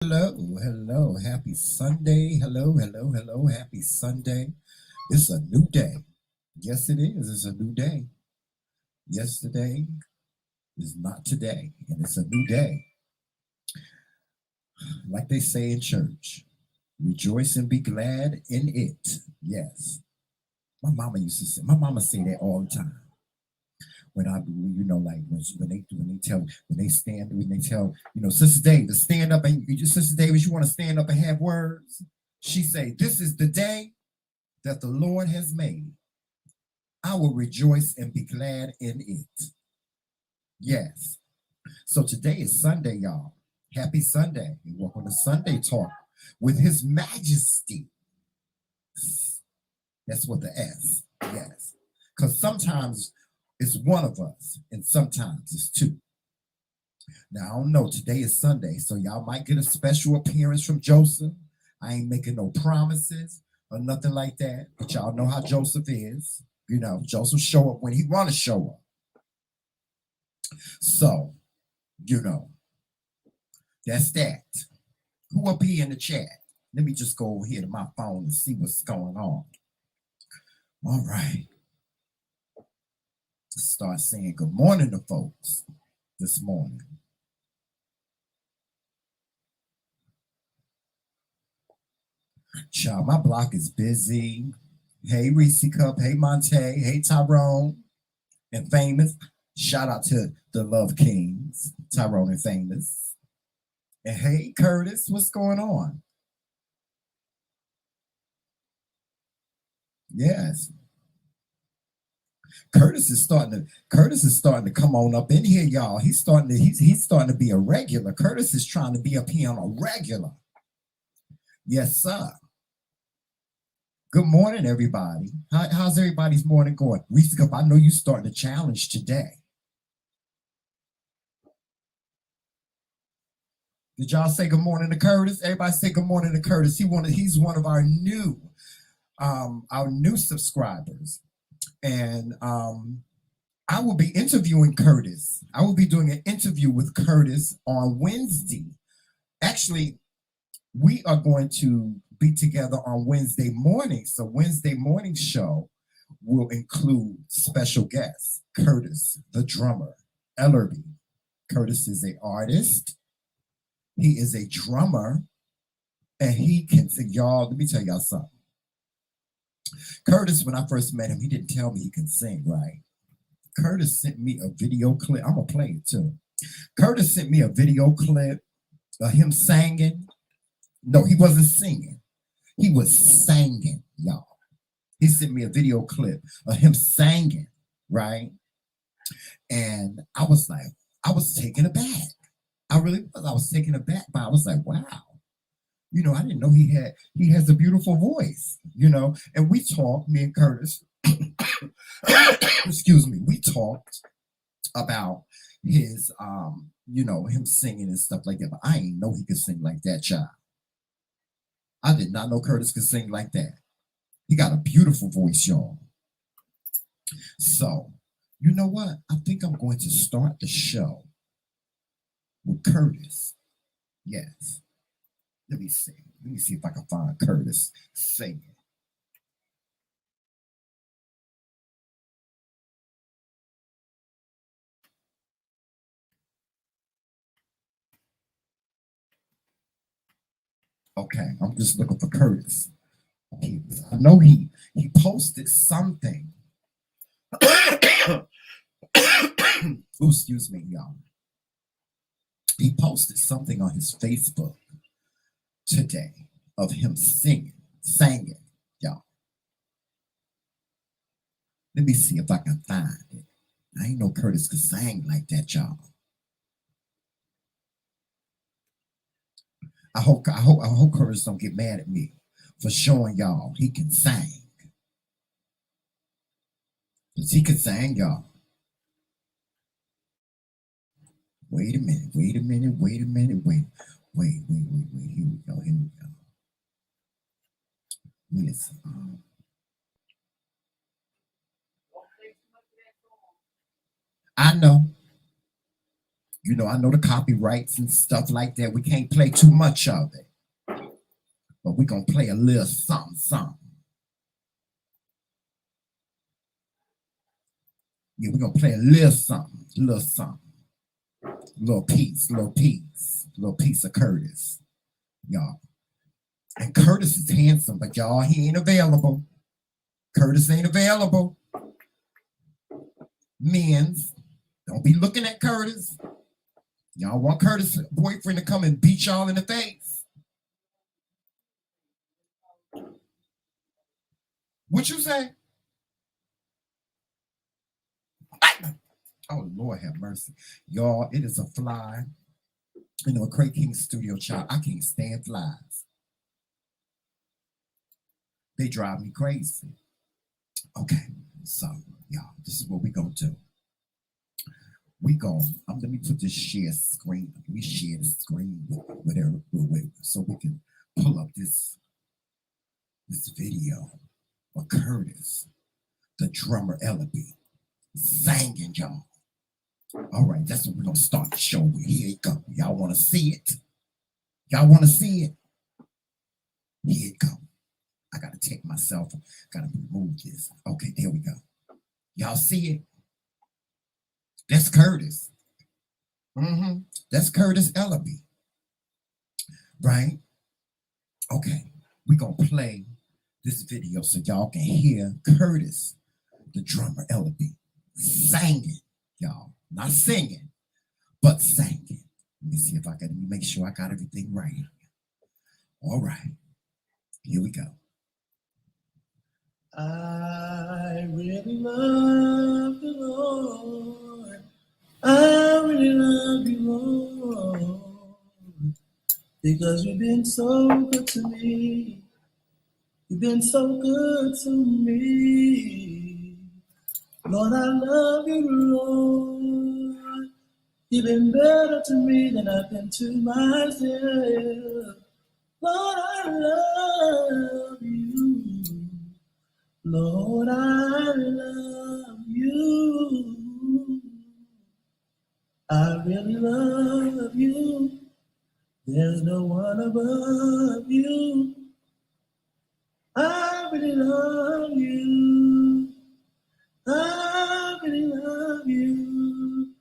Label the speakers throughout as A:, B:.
A: Hello, hello, happy Sunday. Hello, hello, hello, happy Sunday. It's a new day. Yes, it is. It's a new day. Yesterday is not today, and it's a new day. Like they say in church, rejoice and be glad in it. Yes. My mama say that all the time. When I, like when they stand, when they tell, Sister Davis, stand up and Sister Davis, you want to stand up and have words? She say, this is the day that the Lord has made. I will rejoice and be glad in it. Yes. So today is Sunday, y'all. Happy Sunday. And welcome to Sunday Talk with His Majesty. That's what the S. Yes. Because sometimes it's one of us and sometimes it's two. Now, I don't know. Today is Sunday, so y'all might get a special appearance from Joseph. I ain't making no promises or nothing like that, but y'all know how Joseph is. Joseph show up when he want to show up. So, that's that. Who up here in the chat? Let me just go over here to my phone and see what's going on. All right. Let's start saying good morning to folks this morning. Child, my block is busy. Hey, Reese Cup. Hey, Monte. Hey, Tyrone and Famous. Shout out to the Love Kings, Tyrone and Famous. And hey, Curtis, what's going on? Yes. Curtis is starting to come on up in here, y'all. He's starting to be a regular. Curtis is trying to be up here on a regular. Yes, sir. Good morning, everybody. How's everybody's morning going? Reese Cup, I know you starting a challenge today. Did y'all say good morning to Curtis? Everybody say good morning to Curtis. He's one of our new subscribers. And I will be interviewing Curtis. I will be doing an interview with Curtis on Wednesday. Actually, we are going to be together on Wednesday morning. So Wednesday morning show will include special guests, Curtis, the drummer, Ellerby. Curtis is an artist. He is a drummer, and he can sing. Y'all, let me tell y'all something. Curtis, when I first met him, he didn't tell me he can sing, right? Curtis sent me a video clip. I'm going to play it too. Curtis sent me a video clip of him singing. No, he wasn't singing. He was singing, y'all. He sent me a video clip of him singing, right? And I was taken aback. I really was. I was taken aback, but I was like, wow. I didn't know he has a beautiful voice, and we talked, me and Curtis, excuse me, we talked about his, him singing and stuff like that, but I didn't know he could sing like that, child. I did not know Curtis could sing like that. He got a beautiful voice, y'all. So, you know what? I think I'm going to start the show with Curtis. Yes. Let me see. Let me see if I can find Curtis singing. Okay, I'm just looking for Curtis. Okay, I know he posted something. Ooh, excuse me, y'all. He posted something on his Facebook today of him singing, y'all. Let me see if I can find it. I ain't know Curtis could sing like that, y'all. I hope Curtis don't get mad at me for showing y'all he can sing. Because he can sing, y'all. Wait a minute. Wait. Here we go. Yes. I know. I know the copyrights and stuff like that. We can't play too much of it. But we're going to play a little something, something. Yeah, we're going to play a little something, little something. Little piece of Curtis, y'all. And Curtis is handsome, but y'all, he ain't available. Curtis ain't available. Men's, don't be looking at Curtis. Y'all want Curtis' boyfriend to come and beat y'all in the face. What you say? Oh, Lord have mercy. Y'all, it is a fly. A Craig King studio child. I can't stand flies. They drive me crazy. Okay, so, y'all, this is what we're going to do. Let me put this share screen. We share the screen so we can pull up this video of Curtis, the drummer Ellaby, singing, y'all. All right, that's what we're going to start the show with. Here it go. Y'all want to see it? Y'all want to see it? Here it go. I got to take myself. Got to remove this. Okay, there we go. Y'all see it? That's Curtis. That's Curtis Ellaby. Right? Okay. We're going to play this video so y'all can hear Curtis, the drummer Ellaby, singing, y'all. Not singing, but singing. Let me see if I can make sure I got everything right. All right. Here we go. I really love the Lord. I really love you, Lord, because you've been so good to me. You've been so good to me. Lord, I love you, Lord. You've been better to me than I've been to myself. Lord, I love you. Lord, I love you. I really love you. There's no one above you. I really love you. I really love you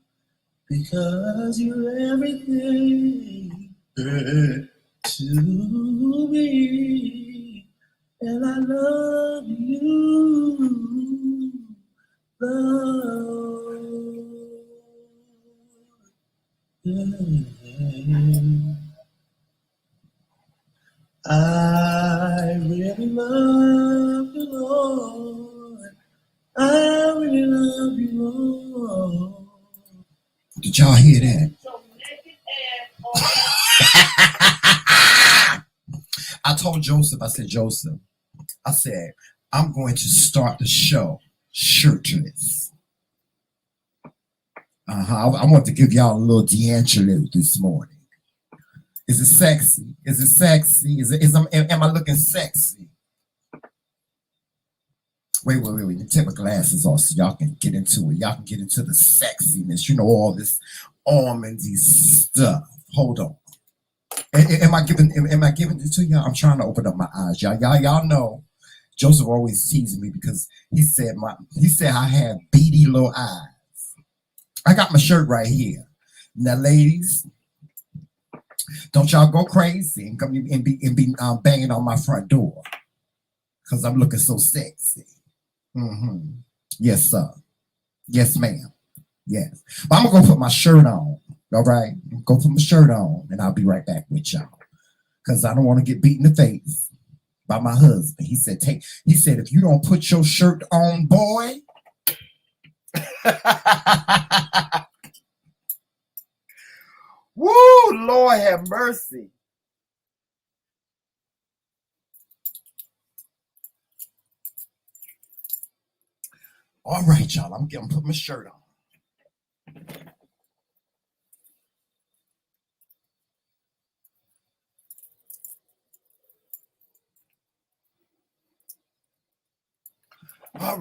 A: because you're everything to me. And I love you, Lord. I really love you, Lord. I really love you, Lord. Did y'all hear that? I told Joseph, I said, I'm going to start the show shirtless. I want to give y'all a little D'Angelo this morning. Is it sexy? Is it sexy? Am I looking sexy? Wait. Let me take my glasses off so y'all can get into it. Y'all can get into the sexiness. All this almondy stuff. Hold on. Am I giving it to y'all? I'm trying to open up my eyes. Y'all know Joseph always teases me because he said I have beady little eyes. I got my shirt right here. Now, ladies, don't y'all go crazy and come and be banging on my front door because I'm looking so sexy. Yes, sir. Yes, ma'am. Yes. But I'm gonna go put my shirt on. All right, go put my shirt on, and I'll be right back with y'all because I don't want to get beat in the face by my husband. He said, if you don't put your shirt on, boy. Woo, Lord have mercy. All right, y'all, I'm gonna put my shirt on. All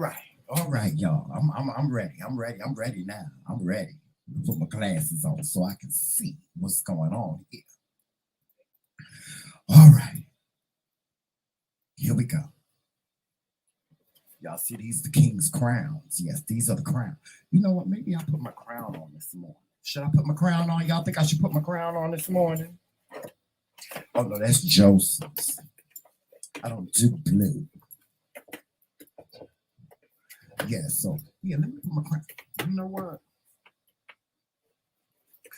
A: right, y'all. I'm ready. I'm ready now. I'm ready. Put my glasses on so I can see what's going on here. All right. Here we go. Y'all see these the king's crowns. Yes, these are the crowns. You know what? Maybe I'll put my crown on this morning. Should I put my crown on? Y'all think I should put my crown on this morning? Oh no, that's Joseph's. I don't do blue. Yeah, so yeah, let me put my crown. You know what?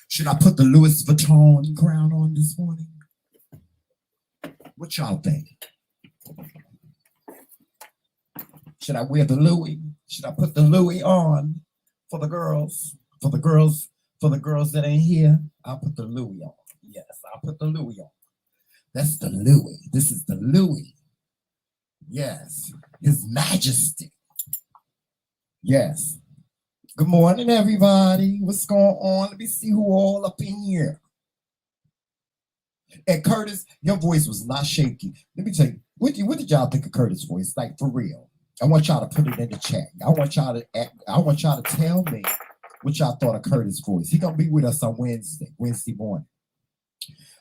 A: Should I put the Louis Vuitton crown on this morning? What y'all think? Should I wear the Louis? Should I put the Louis on for the girls? For the girls that ain't here, I'll put the Louis on. Yes, I'll put the Louis on. That's the Louis. This is the Louis. Yes, His Majesty. Yes. Good morning, everybody. What's going on? Let me see who all up in here. And Curtis, your voice was not shaky. Let me tell you, what did y'all think of Curtis' voice? Like for real. I want y'all to put it in the chat. I want y'all to tell me what y'all thought of Curtis' voice. He's gonna be with us on Wednesday morning.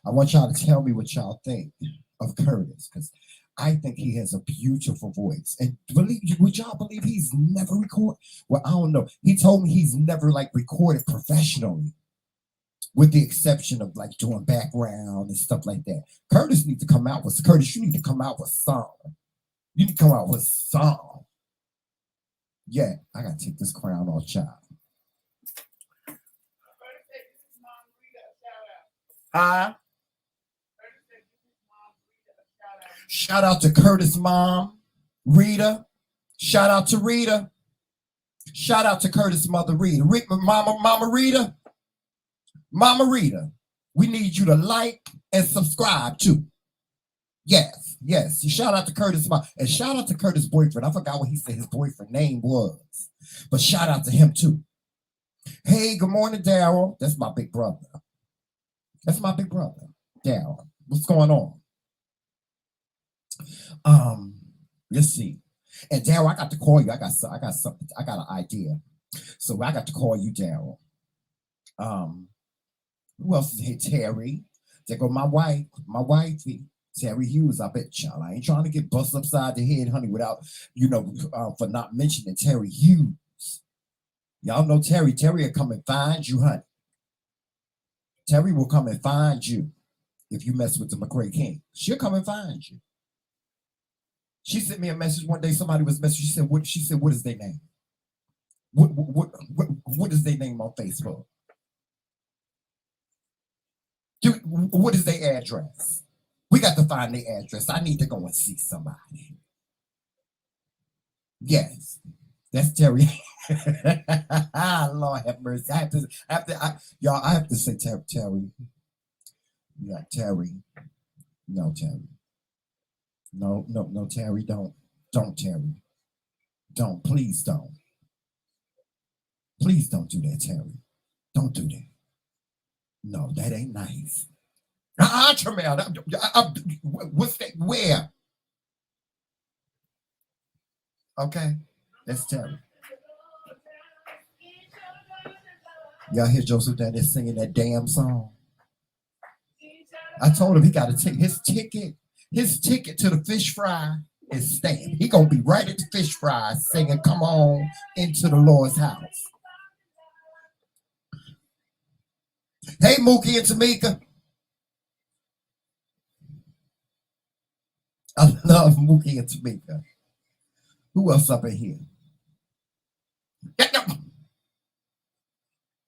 A: I want y'all to tell me what y'all think of Curtis, because I think he has a beautiful voice. And would y'all believe he's never recorded? Well, I don't know. He told me he's never like recorded professionally, with the exception of like doing background and stuff like that. Curtis, you need to come out with song. You need to come out with song. Yeah, I gotta take this crown off, child. Huh? Shout out to Curtis' mom, Rita. Shout out to Rita. Shout out to Curtis' mother, Rita. Mama Rita. Mama Rita. We need you to like and subscribe too. Yes, yes. Shout out to Curtis' mom. And shout out to Curtis' boyfriend. I forgot what he said his boyfriend name was. But shout out to him too. Hey, good morning, Daryl. That's my big brother. That's my big brother, Daryl. What's going on? Let's see. And Daryl, I got to call you. I got something. I got an idea. So I got to call you, Daryl. Who else is here? Terry. There go my wifey, Terry Hughes. I bet y'all. I ain't trying to get busted upside the head, honey, without, for not mentioning Terry Hughes. Y'all know Terry. Terry will come and find you, honey. Terry will come and find you if you mess with the McCray King. She'll come and find you. She sent me a message one day. Somebody was messaging. She said, what is their name? What is their name on Facebook? What is their address? We got to find their address. I need to go and see somebody. Yes, that's Terry. Lord have mercy. I have to say Terry. Yeah, Terry. No, Terry. No, Terry, don't, Terry. Don't, please don't. Please don't do that, Terry. Don't do that. No, that ain't nice. Tramel, what's that? Where? Okay, that's Terry. Y'all hear Joseph down there singing that damn song? I told him he got to take his ticket. His ticket to the fish fry is stamped. He gonna be right at the fish fry singing, "Come on into the Lord's house." Hey, Mookie and Tamika. I love Mookie and Tamika. Who else up in here?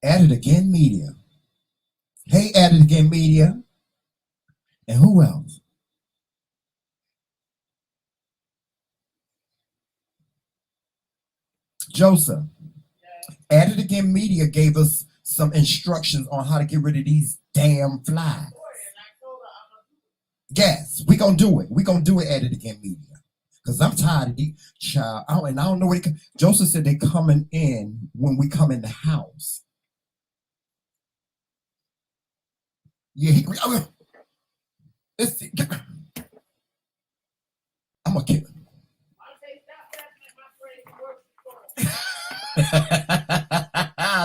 A: At It Again Media. Hey, At It Again Media. And who else? Joseph. At It Again Media gave us some instructions on how to get rid of these damn flies. Yes, we gonna do it. We gonna do it At It Again Media. Because I'm tired of these child. I don't know what Joseph said they coming in when we come in the house. Yeah, I'm gonna kill him.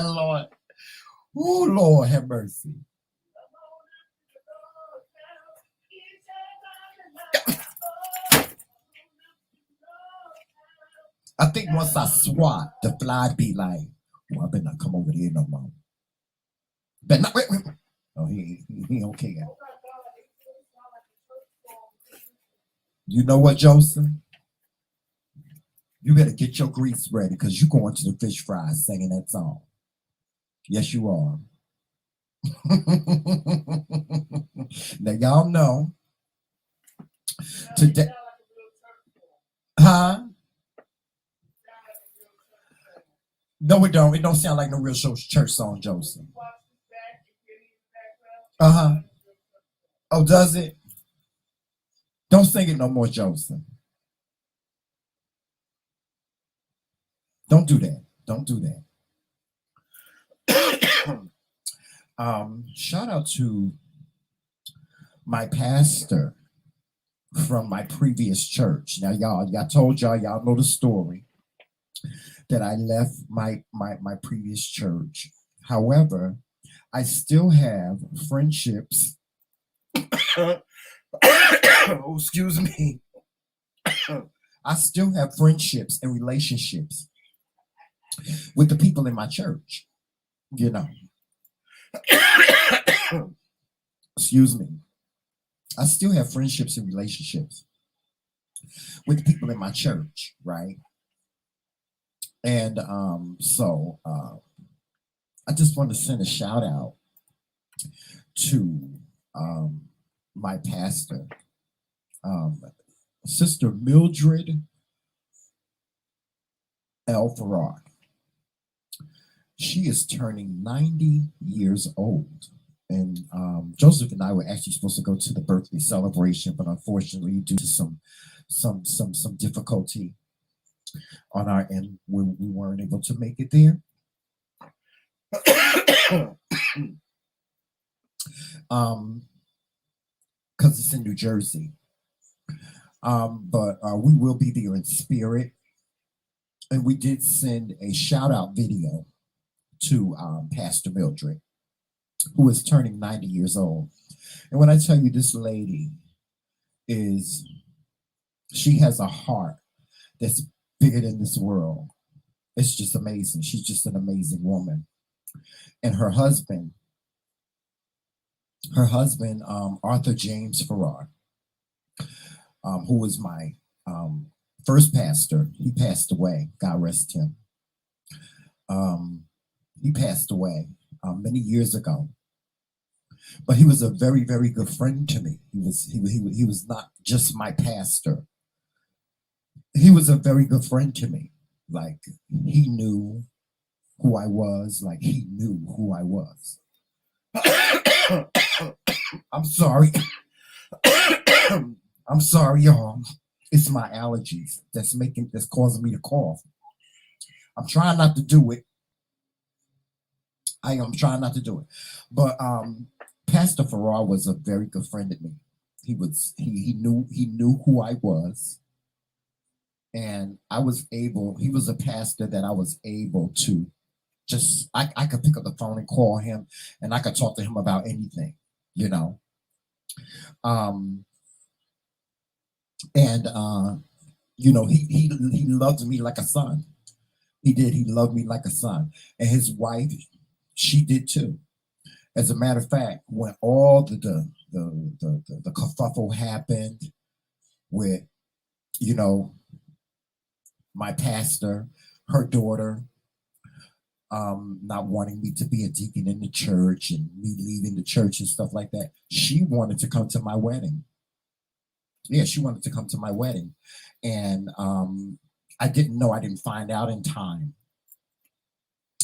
A: Lord. Lord have mercy. I think once I swat, the fly be like, well, I better not come over there no more. Better not. Wait. Oh, he okay. You know what, Joseph? You better get your grease ready because you're going to the fish fry singing that song. Yes, you are. Now, y'all know today. Huh? No, it don't. It don't sound like no real church song, Joseph. Uh-huh. Oh, does it? Don't sing it no more, Joseph. Don't do that. Don't do that. Shout out to my pastor from my previous church. Now, y'all told y'all know the story that I left my previous church. However, I still have friendships. Oh, excuse me. I still have friendships and relationships with the people in my church. You know. Excuse me. I still have friendships and relationships with the people in my church, right? And so I just want to send a shout out to my pastor, Sister Mildred L. Farrar. She is turning 90 years old. And Joseph and I were actually supposed to go to the birthday celebration, but unfortunately, due to some difficulty on our end, we weren't able to make it there. Because it's in New Jersey. But we will be there in spirit. And we did send a shout out video to Pastor Mildred, who is turning 90 years old. And when I tell you this lady she has a heart that's bigger than this world. It's just amazing. She's just an amazing woman. And her husband, Arthur James Farrar, who was my first pastor, he passed away. God rest him. He passed away many years ago. But he was a very, very good friend to me. He was not just my pastor. He was a very good friend to me. Like, he knew who I was. Like, he knew who I was. I'm sorry. I'm sorry, y'all. It's my allergies that's causing me to cough. I'm trying not to do it. I am trying not to do it. But Pastor Farrar was a very good friend of me. He knew who I was. And he was a pastor that I was able to I could pick up the phone and call him, and I could talk to him about anything, you know. You know, he loved me like a son. He did. He loved me like a son. And his wife, she did too. As a matter of fact, when all the kerfuffle happened with, you know, my pastor, her daughter, not wanting me to be a deacon in the church and me leaving the church and stuff like that, she wanted to come to my wedding. Yeah, she wanted to come to my wedding. And I didn't find out in time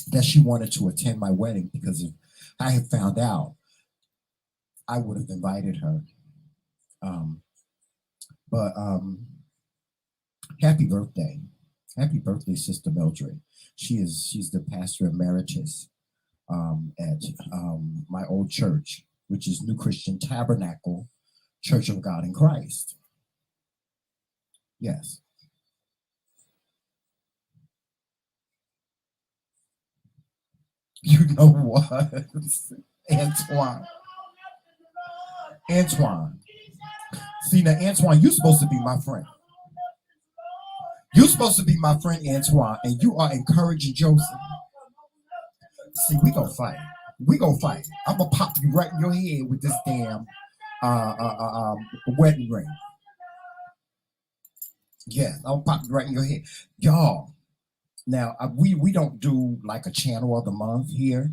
A: that she wanted to attend my wedding, because if I had found out, I would have invited her. But happy birthday. Happy birthday, Sister Mildred. She's the pastor emeritus at my old church, which is New Christian Tabernacle Church of God in Christ. Yes. You know what? Antoine. Antoine. See now, Antoine, you're supposed to be my friend. You're supposed to be my friend, Antoine, and you are encouraging Joseph. See, we gonna fight. We gonna fight. I'm gonna pop you right in your head with this damn wedding ring. Yeah, I'll pop you right in your head, y'all. Now we don't do like a channel of the month here.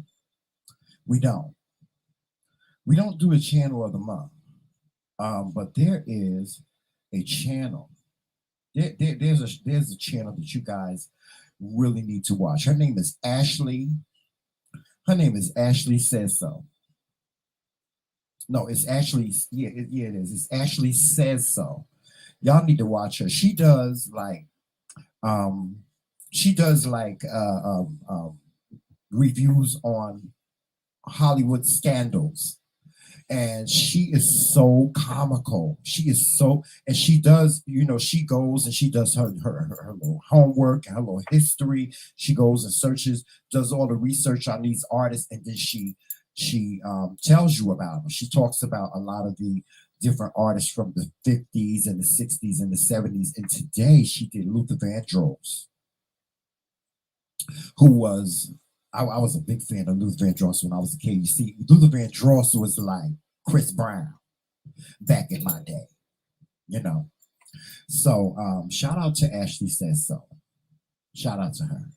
A: We don't. We don't do a channel of the month. But there is a channel. There's a channel that you guys really need to watch. Her name is Ashley. Her name is Ashley Says So. No, it's Ashley. Yeah, yeah, it is. It's Ashley Says So. Y'all need to watch her. Um, she does like reviews on Hollywood scandals, and she is so comical. She is so, and she does, she goes and she does her little homework and her little history. She goes and searches, does all the research on these artists, and then she tells you about them. She talks about a lot of the different artists from the 50s and the 60s and the 70s. And today she did Luther Vandross, who was I was a big fan of Luther Vandross when I was a kid. You see, Luther Vandross was like Chris Brown back in my day, you know. So shout out to Ashley Says So. Shout out to her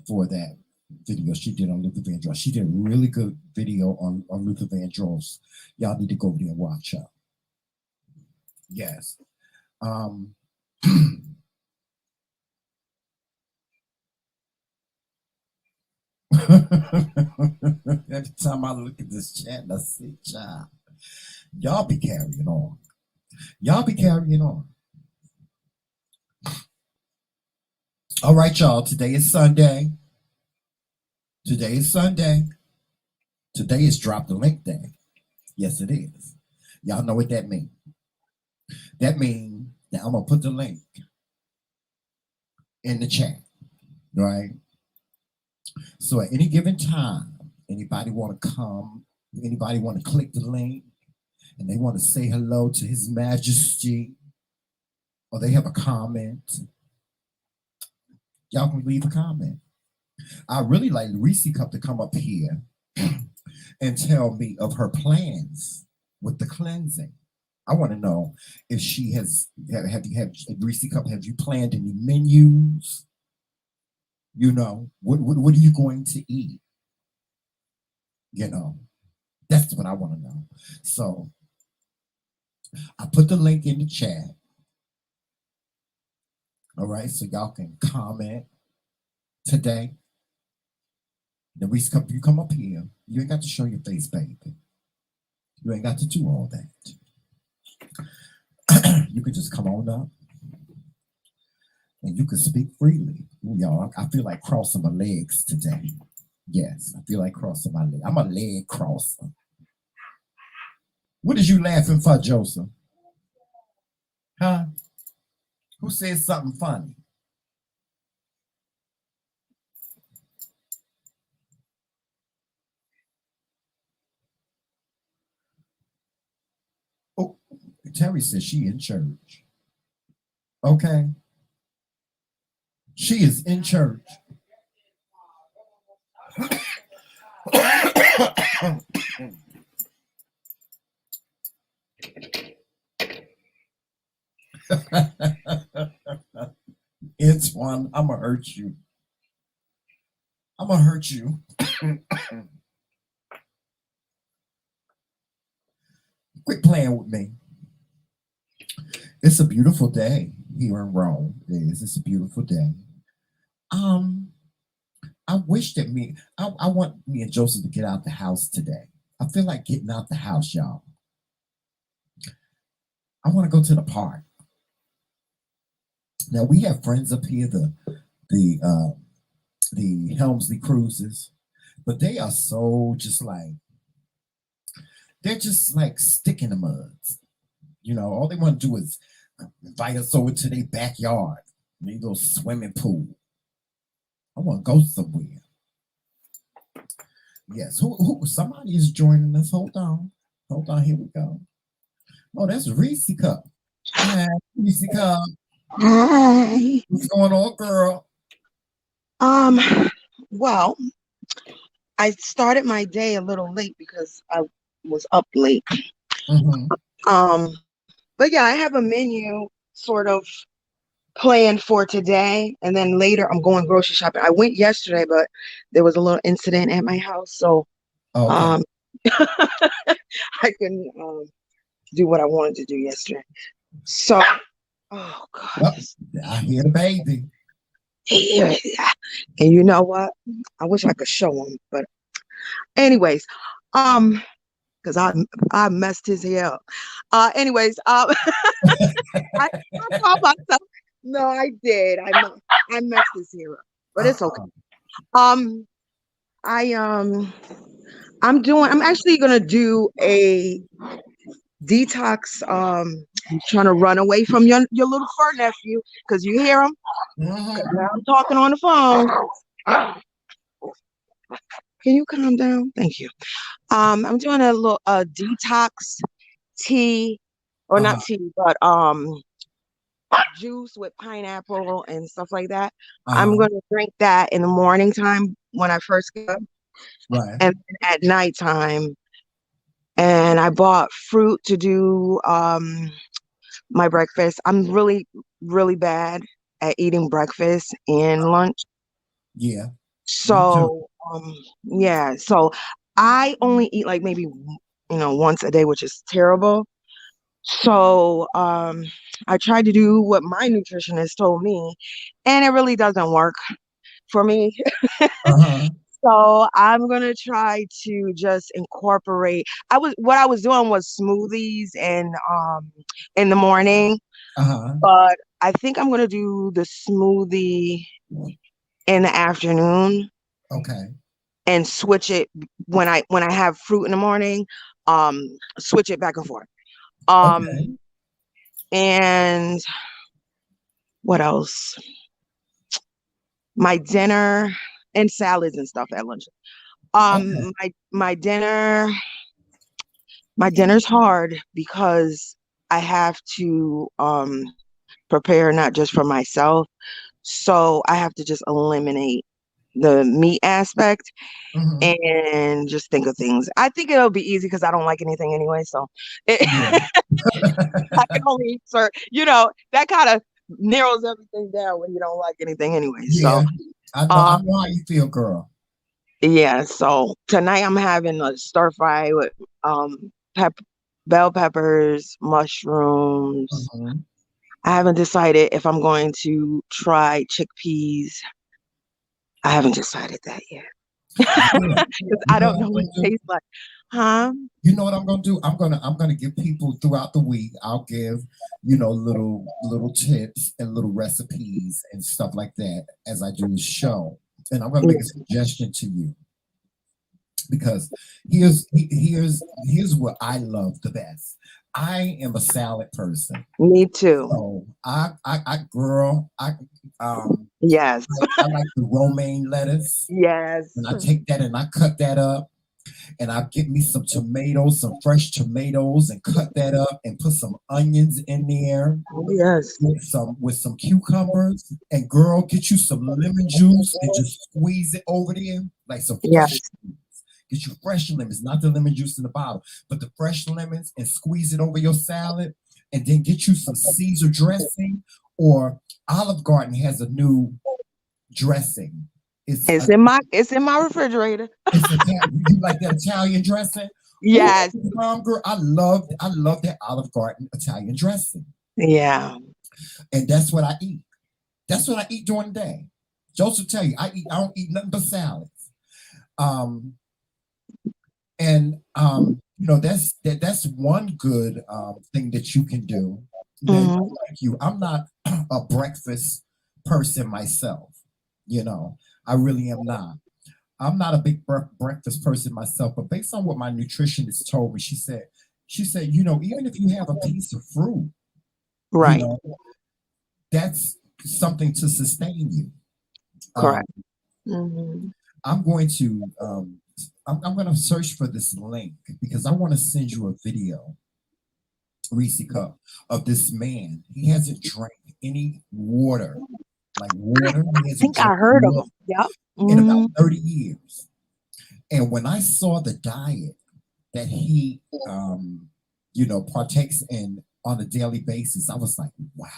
A: for that video she did on Luther Vandross. She did a really good video on Luther Vandross. Y'all need to go over there and watch her. Yes. Every time I look at this chat, I see, child, y'all be carrying on. Y'all be carrying on. All right, y'all. Today is Sunday. Today is Sunday. Today is Drop the Link Day. Yes, it is. Y'all know what that means. That means that I'm going to put the link in the chat, right? So at any given time, anybody want to come, anybody want to click the link, and they want to say hello to His Majesty, or they have a comment, y'all can leave a comment. I really like Reese Cup to come up here and tell me of her plans with the cleansing. I want to know if she has have Reese Cup, have you planned any menus? You know, what are you going to eat? You know, that's what I want to know. So I put the link in the chat. All right, so y'all can comment today. The Reese Cup, you come up here. You ain't got to show your face, baby. You ain't got to do all that. You can just come on up and you can speak freely. Ooh, y'all, I feel like crossing my legs today. Yes, I feel like crossing my legs. I'm a leg crosser. What is you laughing for, Joseph? Huh? Who said something funny? Oh, Terry says she in church. Okay. She is in church. It's one. I'm gonna hurt you. I'm gonna hurt you. Quit playing with me. It's a beautiful day here in Rome. It is. It's a beautiful day. I wish that I want me and Joseph to get out the house today. I feel like getting out the house, y'all. I want to go to the park. Now we have friends up here, the Helmsley Cruises, but they are so just like they're just like stick in the muds. You know, all they want to do is invite us over to their backyard, their little swimming pool. I want to go somewhere. Yes. Who? Somebody is joining us. Hold on. Hold on. Here we go. Oh, that's Reese Cup. Hi, Reese Cup.
B: Hi.
A: What's going on, girl?
B: Um, well, I started my day a little late because I was up late.
A: Mm-hmm.
B: But yeah, I have a menu sort of planned for today, and then later I'm going grocery shopping. I went yesterday, but there was a little incident at my house, so
A: Okay.
B: um I couldn't do what I wanted to do yesterday. So, oh God,
A: Well, I hear the baby.
B: and you know what? I wish I could show him, but anyways, um. because I messed his hair up. Anyways, I called myself. No, I did. I messed his hair up, but it's okay.
A: Uh-uh.
B: Um, I I'm actually gonna do a detox. I'm trying to run away from your little fur nephew because you hear him. 'Cause
A: Mm-hmm.
B: now I'm talking on the phone. Can you calm down? Thank you. I'm doing a little detox tea, or not
A: Uh-huh.
B: tea, but juice with pineapple and stuff like that. I'm
A: Uh-huh.
B: gonna drink that in the morning time when I first get up,
A: Right.
B: and then at nighttime. And I bought fruit to do my breakfast. I'm really bad at eating breakfast and lunch.
A: Yeah. Me too.
B: So yeah, so I only eat like maybe once a day, which is terrible. So I tried to do what my nutritionist told me, and it really doesn't work for me.
A: Uh-huh.
B: So I'm gonna try to just incorporate. What I was doing was smoothies and in the morning,
A: Uh-huh.
B: but I think I'm gonna do the smoothie in the afternoon
A: Okay.
B: and switch it when I have fruit in the morning. Switch it back and forth. Um,
A: Okay.
B: and what else? My dinner and salads and stuff at lunch.
A: Okay.
B: My dinner's hard because I have to prepare not just for myself, so I have to just eliminate the meat aspect
A: Mm-hmm.
B: and just think of things. I think it'll be easy because I don't like anything anyway, so
A: Yeah.
B: I can only eat that kind of narrows everything down when you don't like anything anyway. So
A: Yeah. I know. I
B: um
A: know how you feel, girl.
B: yeah, so tonight I'm having a stir fry with pep bell peppers, mushrooms.
A: Mm-hmm.
B: I haven't decided if I'm going to try chickpeas. I haven't decided that yet.
A: Yeah.
B: Because
A: You
B: I
A: know
B: don't
A: what
B: know
A: I'm
B: what
A: gonna
B: it
A: do?
B: tastes like. Huh?
A: You know what I'm gonna do? I'm gonna give people throughout the week. I'll give little tips and little recipes and stuff like that as I do the show. And I'm gonna make a suggestion to you because here's what I love the best. I am a salad person.
B: Me too.
A: So I girl,
B: Yes.
A: I like the romaine lettuce,
B: Yes.
A: and I take that and I cut that up, and I get me some tomatoes, some fresh tomatoes, and cut that up and put some onions in there
B: Yes.
A: with some cucumbers, and girl, get you some lemon juice and just squeeze it over there like some fresh.
B: Yes.
A: Get you fresh lemons, not the lemon juice in the bottle, but the fresh lemons, and squeeze it over your salad. And then get you some Caesar dressing, or Olive Garden has a new dressing. It's a,
B: It's in my refrigerator.
A: you like that Italian dressing? Oh,
B: Yes.
A: mom, girl, I love that Olive Garden Italian dressing,
B: Yeah.
A: and that's what I eat. That's what I eat during the day. Joseph tell you, I don't eat nothing but salads. Um, and that's one good thing that you can do. Now,
B: Hmm.
A: like you, I'm not a breakfast person myself. You know, I really am not. I'm not a big breakfast person myself, but based on what my nutritionist told me, she said, even if you have a piece of fruit, you
B: Right.
A: know, that's something to sustain you. Um,
B: Correct. Hmm.
A: I'm going to I'm going to search for this link because I want to send you a video, Reese Cup, of this man. He hasn't drank any water, like water. He
B: I
A: hasn't
B: think I
A: drank
B: heard of
A: water
B: them. Yep.
A: in about
B: Mm,
A: 30 years. And when I saw the diet that he, partakes in on a daily basis, I was like, wow.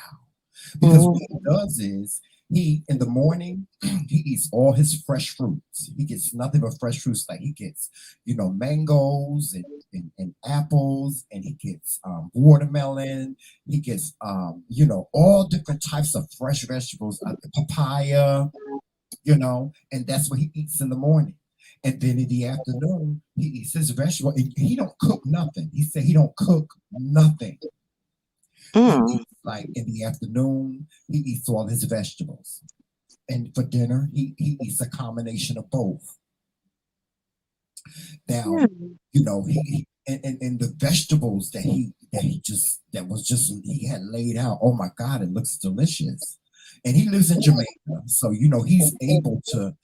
A: Because what he
B: mm,
A: does is he in the morning he eats all his fresh fruits. He gets nothing but fresh fruits. Like he gets, mangoes and apples, and he gets watermelon. He gets all different types of fresh vegetables, papaya, and that's what he eats in the morning. And then in the afternoon, he eats his vegetable. And he don't cook nothing. He said he don't cook nothing. He
B: mm,
A: eats like in the afternoon, he eats all his vegetables. And for dinner, he eats a combination of both. Now,
B: mm,
A: and the vegetables that was just he had laid out. Oh my God, it looks delicious. And he lives in Jamaica, so he's able to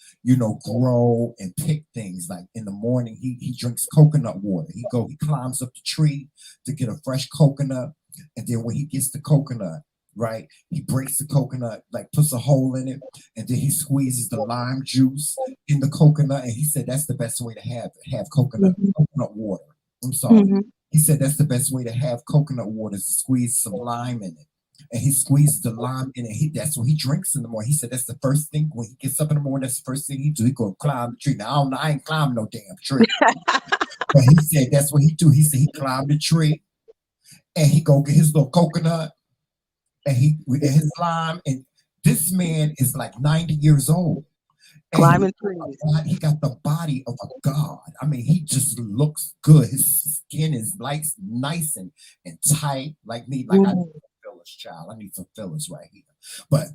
A: grow and pick things. Like in the morning, he drinks coconut water. He climbs up the tree to get a fresh coconut, and then when he gets the coconut, right, he breaks the coconut, like puts a hole in it, and then he squeezes the lime juice in the coconut, and he said that's the best way to have
B: mhm,
A: coconut water. I'm sorry.
B: mhm.
A: He said that's the best way to have coconut water is to squeeze some lime in it. And he squeezes the lime in it. That's what he drinks in the morning. He said that's the first thing when he gets up in the morning. That's the first thing he do. He go climb the tree. Now I don't know. I ain't climbing no damn tree. But he said that's what he do. He said he climbed the tree and he go get his little coconut and his lime. And this man is like 90 years old. And
B: Climbing trees.
A: he got the body of a god. I mean, he just looks good. His skin is nice and tight, like me. Like I need
B: Mhm.
A: some fillers, child. I need some fillers right here. But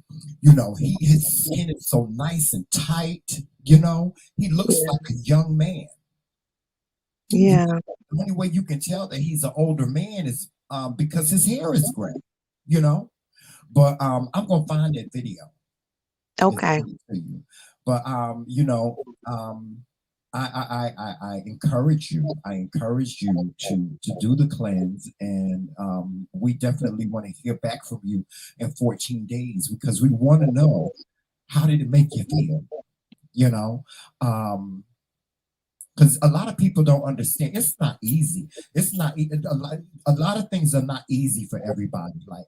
A: his skin is so nice and tight. He looks
B: Yeah.
A: like a young man. You
B: Yeah.
A: The only way you can tell that he's an older man is because his hair is gray. You know. But I'm gonna find that video and
B: Okay.
A: send it to you. But I encourage you. I encourage you to do the cleanse, and we definitely want to hear back from you in 14 days because we want to know how did it make you feel. You know, um, because a lot of people don't understand. It's not easy. It's not a lot of things are not easy for everybody. Like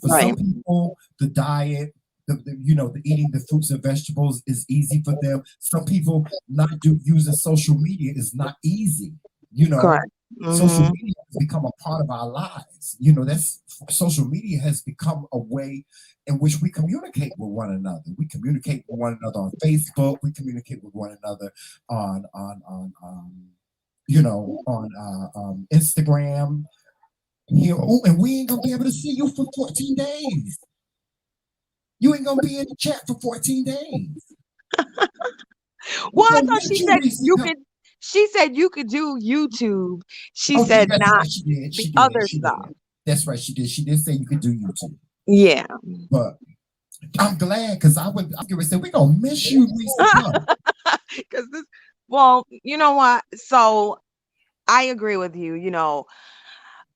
A: for
B: Right.
A: some people, the diet, the eating the fruits and vegetables is easy for them. Some people not using social media is not easy. You know,
B: Correct.
A: social
B: Hmm.
A: media has become a part of our lives. That's social media has become a way in which we communicate with one another. We communicate with one another on Facebook. We communicate with one another on Instagram. And we ain't gonna be able to see you for 14 days. You ain't gonna be in the chat for 14 days. We
B: Well, I
A: gonna
B: thought
A: miss
B: she
A: you,
B: said
A: Reese.
B: you could. She said you could do YouTube. She
A: Oh,
B: said
A: that's
B: not
A: right. She did.
B: the
A: She did.
B: other
A: She
B: stuff.
A: did. That's right. She did. She did say you could do YouTube.
B: Yeah.
A: But I'm glad because I gonna say we gonna miss you, Reese.
B: Because this. Well, you know what? So I agree with you.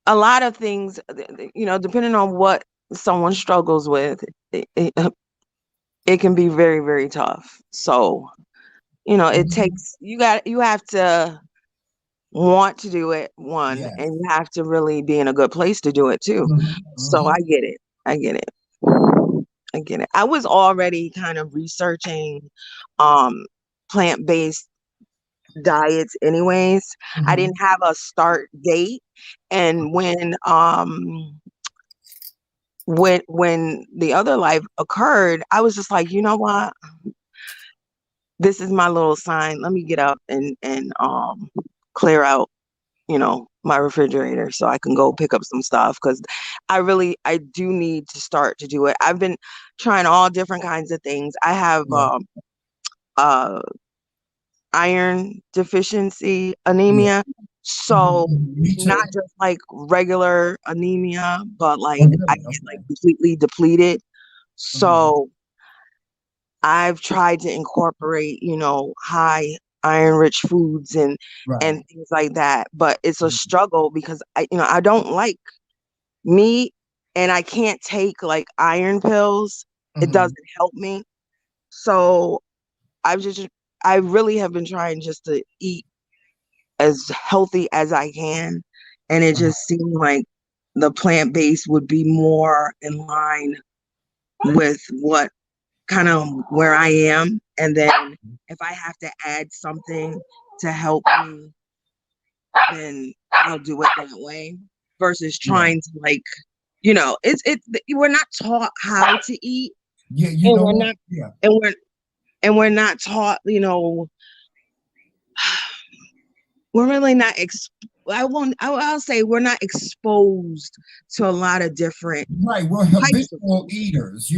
B: A lot of things. Depending on what someone struggles with, it can be very, very tough. So it
A: Mhm.
B: takes you have to want to do it, one,
A: Yes.
B: and you have to really be in a good place to do it too.
A: Mhm.
B: So I
A: Mhm.
B: get it. I get it. I get it. I was already kind of researching um plant-based diets anyways. I
A: Mhm.
B: didn't have a start date, and when the other life occurred, I was just like, you know what? This is my little sign. Let me get up and clear out my refrigerator so I can go pick up some stuff because I do need to start to do it. I've been trying all different kinds of things. I have
A: Yeah.
B: uh iron deficiency
A: Yeah.
B: anemia.
A: Mhm.
B: So
A: Mhm. Me
B: not
A: too.
B: just like regular anemia, but
A: Oh,
B: like I
A: really?
B: get like
A: Okay.
B: completely depleted.
A: Mhm.
B: So I've tried to incorporate, high iron rich foods
A: Right.
B: and things like that, but it's a struggle because I don't like meat and I can't take like iron pills. It
A: Mm-hmm.
B: doesn't help me. So I've just I really have been trying just to eat as healthy as I can. And it
A: Uh-huh.
B: just seemed like the plant-based would be more in line with what kind of where I am. And then if I have to add something to help me, then I'll do it that way versus
A: Yeah.
B: trying to like, we're not taught how to eat
A: Yeah. You
B: and
A: know
B: we're
A: what?
B: not
A: Yeah.
B: and we're not taught, we're really not I'll say we're not exposed to a lot of different
A: Right. We're
B: types of
A: habitual
B: food.
A: eaters,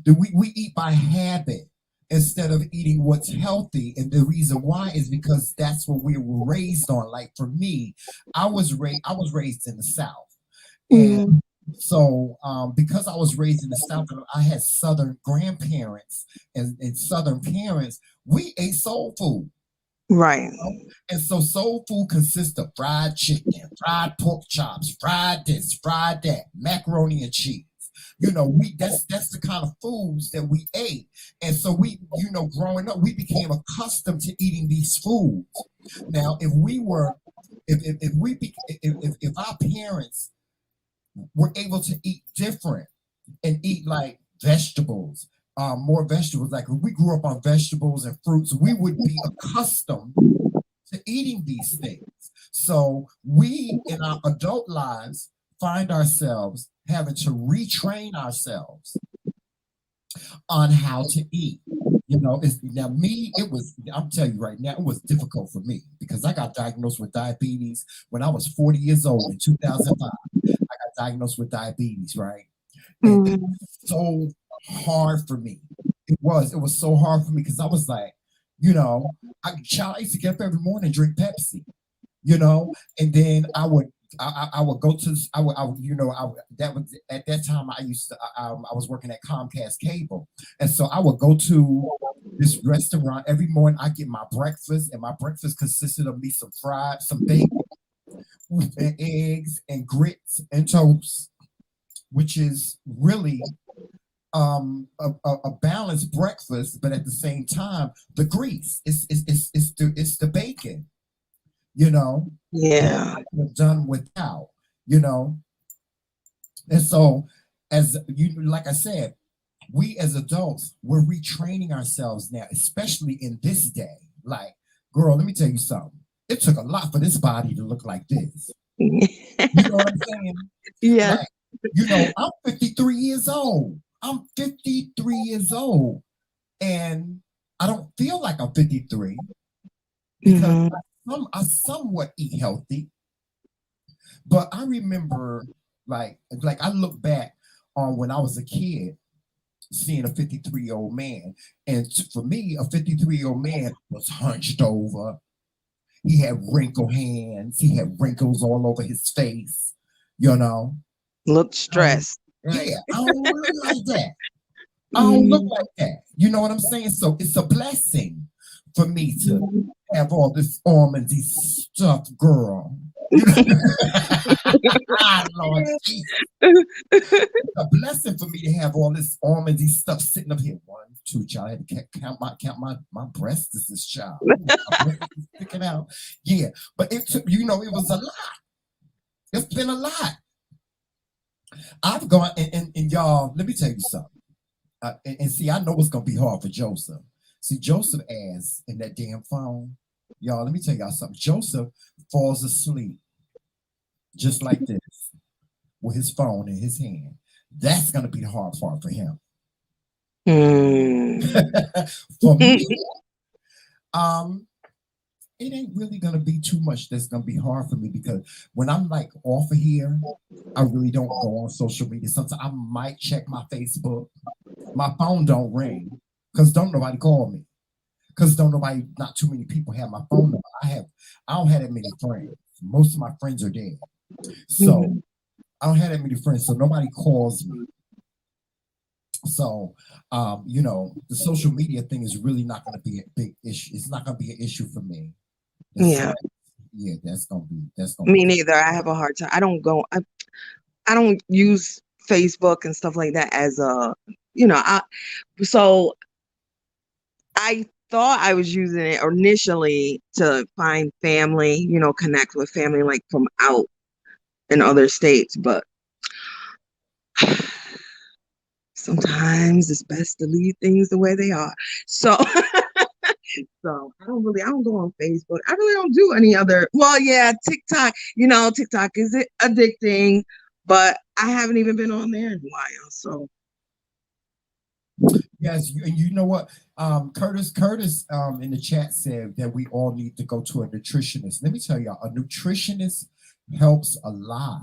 A: we eat by habit instead of eating what's healthy. And the reason why is because that's what we were raised on. Like for me, I was raised in the South. And
B: Mhm.
A: so because I was raised in the South and I had Southern grandparents and Southern parents, we ate soul food.
B: Right.
A: Know? And so soul food consists of fried chicken, fried pork chops, fried this, fried that, macaroni and cheese. We that's the kind of foods that we ate. And so growing up, we became accustomed to eating these foods. Now, if our parents were able to eat different and eat like vegetables, more vegetables, like if we grew up on vegetables and fruits, we would be accustomed to eating these things. So we, in our adult lives, find ourselves having to retrain ourselves on how to eat. Now me, I'm telling you right now, it was difficult for me because I got diagnosed with diabetes when I was 40 years old in 2005. I got diagnosed with diabetes, right? And it
B: Mhm.
A: was so hard for me. It was so hard for me because I was like, I used to get up every morning and drink Pepsi, and then I would go to I would, that was at that time I was working at Comcast Cable, and so I would go to this restaurant every morning. I get my breakfast, and my breakfast consisted of me some bacon and eggs and grits and toast, which is really a balanced breakfast, but at the same time, the grease it's the bacon, that
B: Yeah.
A: I could have done without, you know. And so, as like I said, we as adults, we're retraining ourselves now, especially in this day. Like, girl, let me tell you something. It took a lot for this body to look like this. You know what I'm saying?
B: Yeah.
A: Like, I'm 53 years old. I'm 53 years old. And I don't feel like I'm 53 because
B: Hmm.
A: I somewhat eat healthy. But I remember, like I look back on when I was a kid, seeing a 53-year-old man, and for me, a 53-year-old man was hunched over. He had wrinkled hands. He had wrinkles all over his face. You know,
B: Look
A: um,
B: stressed. Right.
A: yeah, I don't look like that. I don't look
B: Mhm.
A: like that. You know what I'm saying? So it's a blessing for me to have all this almondy stuff, girl. You know, Lord Jesus. It's a blessing for me to have all this almondy stuff sitting up here. One, two, child. I had to count my breasts as this child. Ooh, my breasts is sticking out. Yeah, but it took, it was a lot. It's been a lot. I've gone and y'all. Let me tell you something. And see, I know it's gonna be hard for Joseph. See, Joseph ass in that damn phone. Y'all, let me tell y'all something. Joseph falls asleep just like this with his phone in his hand. That's gonna be the hard part for him.
B: Mm.
A: For me, um, it ain't really gonna be too much that's gonna be hard for me because when I'm like off of here, I really don't go on social media. Sometimes I might check my Facebook. My phone don't ring because don't nobody call me. Because not too many people have my phone number. I don't have that many friends. Most of my friends are dead. So
B: Mhm.
A: I don't have that many friends. So nobody calls me. So, the social media thing is really not going to be a big issue. It's not going to be an issue for me. The
B: Yeah,
A: threat, yeah, that's gonna be
B: me
A: good.
B: neither. I have a hard time. I don't use Facebook and stuff like that as a, you know, I so I thought I was using it initially to find family, connect with family like from out in other states, but sometimes it's best to leave things the way they are. So so I don't go on Facebook. I really don't do any other, well, yeah, TikTok, TikTok is addicting, but I haven't even been on there in a while. So
A: Yes, and you know what? Curtis, in the chat said that we all need to go to a nutritionist. Let me tell y'all, a nutritionist helps a lot.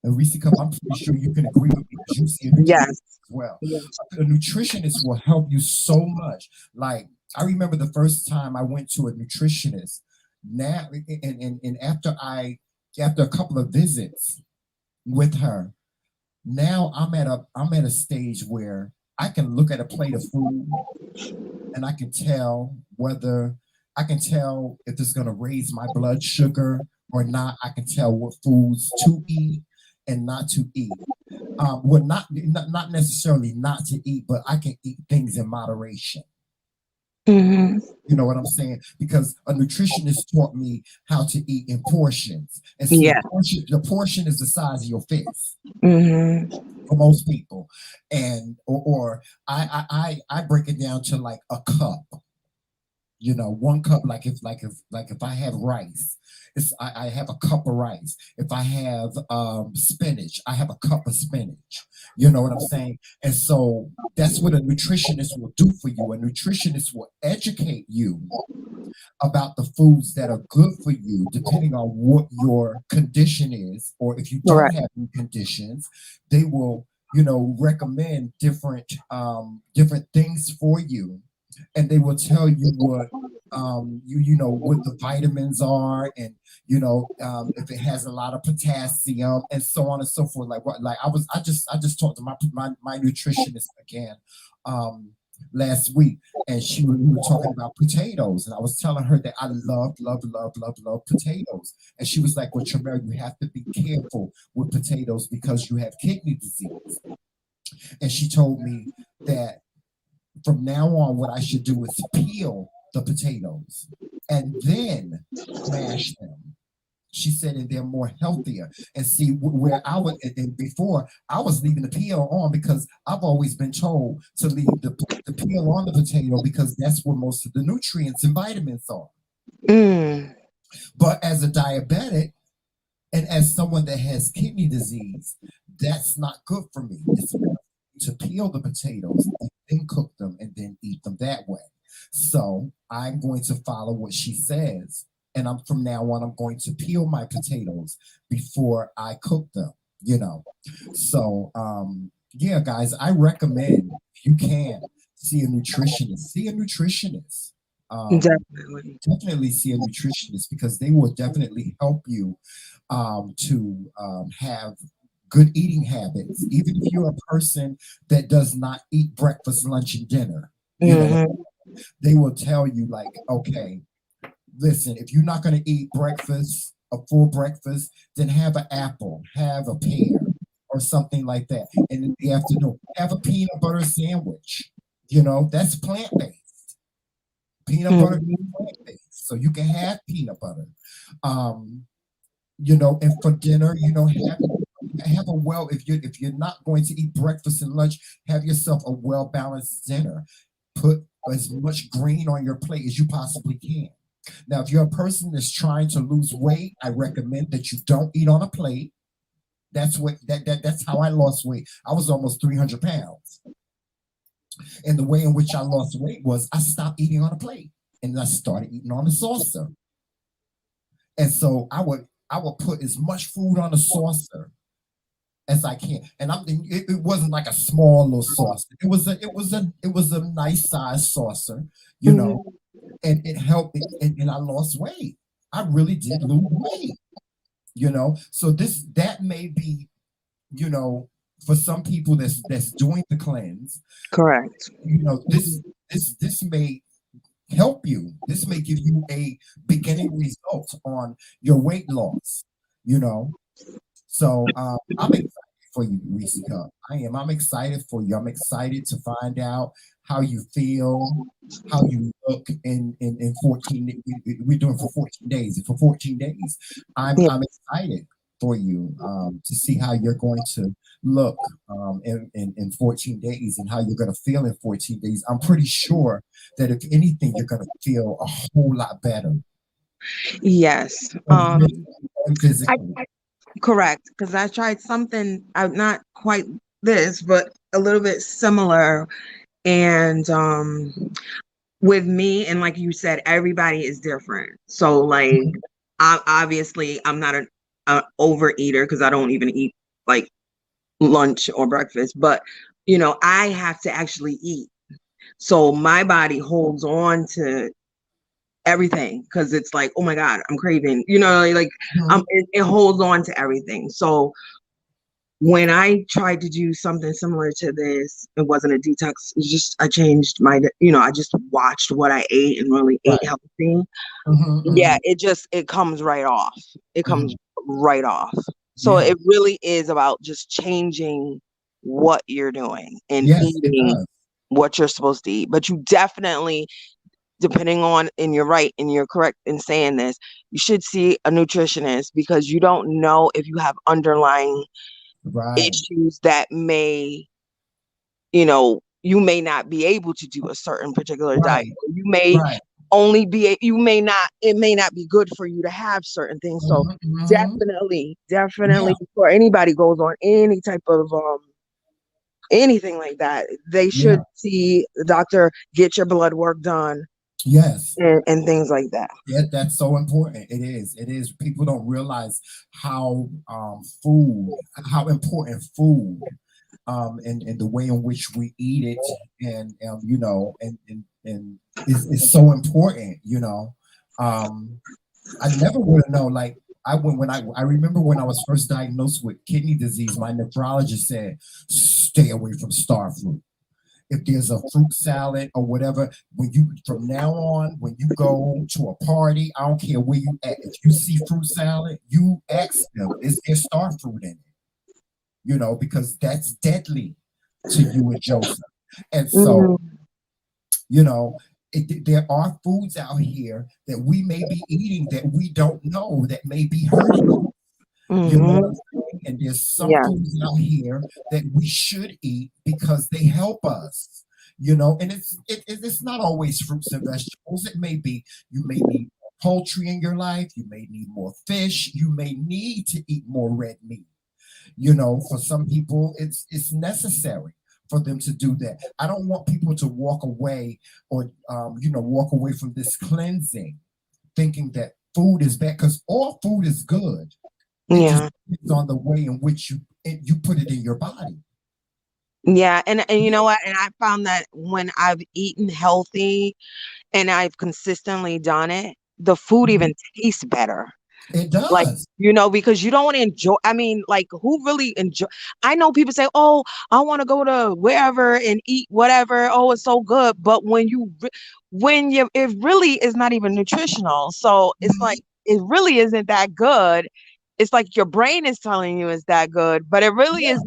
A: And Reese Cup, I'm pretty sure you can agree with me because you see a nutritionist
B: yes.
A: as well.
B: Yes.
A: A nutritionist will help you so much. Like I remember the first time I went to a nutritionist. Now, and after a couple of visits with her, now I'm at a stage where I can look at a plate of food and I can tell if it's going to raise my blood sugar or not. I can tell what foods to eat and not to eat. Well, not necessarily not to eat, but I can eat things in moderation.
B: Hmm.
A: You know what I'm saying? Because a nutritionist taught me how to eat in portions. And see,
B: Yeah.
A: the portion is the size of your fist
B: Hmm.
A: for most people. And or I break it down to like a cup. 1 cup, like if I have rice, I have a cup of rice. If I have spinach, I have a cup of spinach. You know what I'm saying? And so that's what a nutritionist will do for you. A nutritionist will educate you about the foods that are good for you, depending on what your condition is, or if you don't
B: Correct.
A: have any conditions, they will, recommend different things for you, and they will tell you what what the vitamins are, and if it has a lot of potassium and so on and so forth. Like what, like I just talked to my nutritionist again um last week, and we were talking about potatoes, and I was telling her that I love potatoes, and she was like, "Well, Tramel, you have to be careful with potatoes because you have kidney disease." And she told me that from now on, what I should do is peel the potatoes and then mash them. She said, and they're more healthier. And see, where I was, and before I was leaving the peel on because I've always been told to leave the peel on the potato because that's where most of the nutrients and vitamins are.
B: Mm.
A: But as a diabetic and as someone that has kidney disease, that's not good for me. It's better to peel the potatoes and then cook them and then eat them that way. So I'm going to follow what she says. And from now on, I'm going to peel my potatoes before I cook them, you know. So yeah, guys, I recommend if you can see a nutritionist. See a nutritionist.
B: Definitely.
A: Definitely see a nutritionist because they will definitely help you to have good eating habits. Even if you're a person that does not eat breakfast, lunch, and dinner,
B: Hmm.
A: they will tell you, like, okay, listen, if you're not going to eat breakfast, a full breakfast, then have an apple, have a pear, or something like that. And in the afternoon, have a peanut butter sandwich. That's plant based. Peanut butter is
B: Hmm.
A: plant based, so you can have peanut butter. Um, and for dinner, have a if you're not going to eat breakfast and lunch, have yourself a well balanced dinner. Put as much green on your plate as you possibly can. Now, if you're a person that's trying to lose weight, I recommend that you don't eat on a plate. That's how I lost weight. I was almost 300 pounds. And the way in which I lost weight was I stopped eating on a plate and I started eating on a saucer. And so I would put as much food on a saucer as I can. And it wasn't like a small little saucer. It was a nice size saucer, you know,
B: Hmm.
A: and it helped and I lost weight. I really did lose weight. So that may be, you know, for some people that's doing the cleanse,
B: Correct.
A: you know, this may help you. This may give you a beginning result on your weight loss, you know. So I'm excited for you, Risika. I am. I'm excited for you. I'm excited to find out how you feel, how you look in 14. We're doing for 14 days. For 14 days,
B: Yeah.
A: I'm excited for you to see how you're going to look in 14 days and how you're going to feel in 14 days. I'm pretty sure that if anything, you're going to feel a whole lot better.
B: Yes.
A: Mentally and
B: I,
A: physically.
B: correct. Because I tried something, not quite this, but a little bit similar. And with me, and like you said, everybody is different. So like, I'm not an overeater because I don't even eat like lunch or breakfast, but I have to actually eat. So my body holds on to everything because it's like, oh my God, I'm craving, like
A: Mhm.
B: it holds on to everything. So when I tried to do something similar to this, it wasn't a detox. It's just I changed I just watched what I ate and really ate
A: Right.
B: healthy.
A: Mhm,
B: Yeah,
A: mhm,
B: it comes right off. It comes
A: mhm.
B: right off. So
A: Yeah.
B: it really is about just changing what you're doing and
A: Yes, it
B: eating
A: does.
B: what you're supposed to eat. But you definitely, depending on, and you're right, and you're correct in saying this, you should see a nutritionist because you don't know if you have underlying
A: Right.
B: issues that you may not be able to do a certain particular diet.
A: Right.
B: You may
A: Right.
B: you may not, it may not be good for you to have certain things. So
A: Mhm, mhm.
B: definitely
A: Yeah.
B: before anybody goes on any type of anything like that, they should
A: Yeah.
B: see the doctor, get your blood work done,
A: Yes.
B: and things like that.
A: Yeah, that's so important. It is. It is. People don't realize how food, how important food, and the way in which we eat it, and you know, and is so important. You know, um, I never would have known. Like I remember when I was first diagnosed with kidney disease, my nephrologist said, "Stay away from star fruit. If there's a fruit salad or whatever, when you from now on, when you go to a party, I don't care where you at. If you see fruit salad, you ask them, is there star fruit in it? You know, because that's deadly to you and Joseph. And so,
B: Mhm.
A: you know, there are foods out here that we may be eating that we don't know that may be hurting us. You know what I'm
B: Mhm.
A: saying? And there's some
B: Yeah.
A: foods out here that we should eat because they help us. You know, and it's not always fruits and vegetables. It may be you may need more poultry in your life. You may need more fish. You may need to eat more red meat. You know, for some people, it's necessary for them to do that. I don't want people to walk away or walk away from this cleansing thinking that food is bad because all food is good. It just
B: Yeah.
A: depends on the way in which you put it in your body.
B: Yeah. And you know what? And I found that when I've eaten healthy and I've consistently done it, the food
A: Mhm.
B: even tastes better.
A: It
B: Like,
A: does.
B: because you don't enjoy, I mean, like, who really enjoy? I know people say, oh, I want to go to wherever and eat whatever. Oh, it's so good. But it really is not even nutritional. So it's like,
A: Mhm.
B: it really isn't that good. It's like your brain is telling you it's that good, but it really
A: Yeah,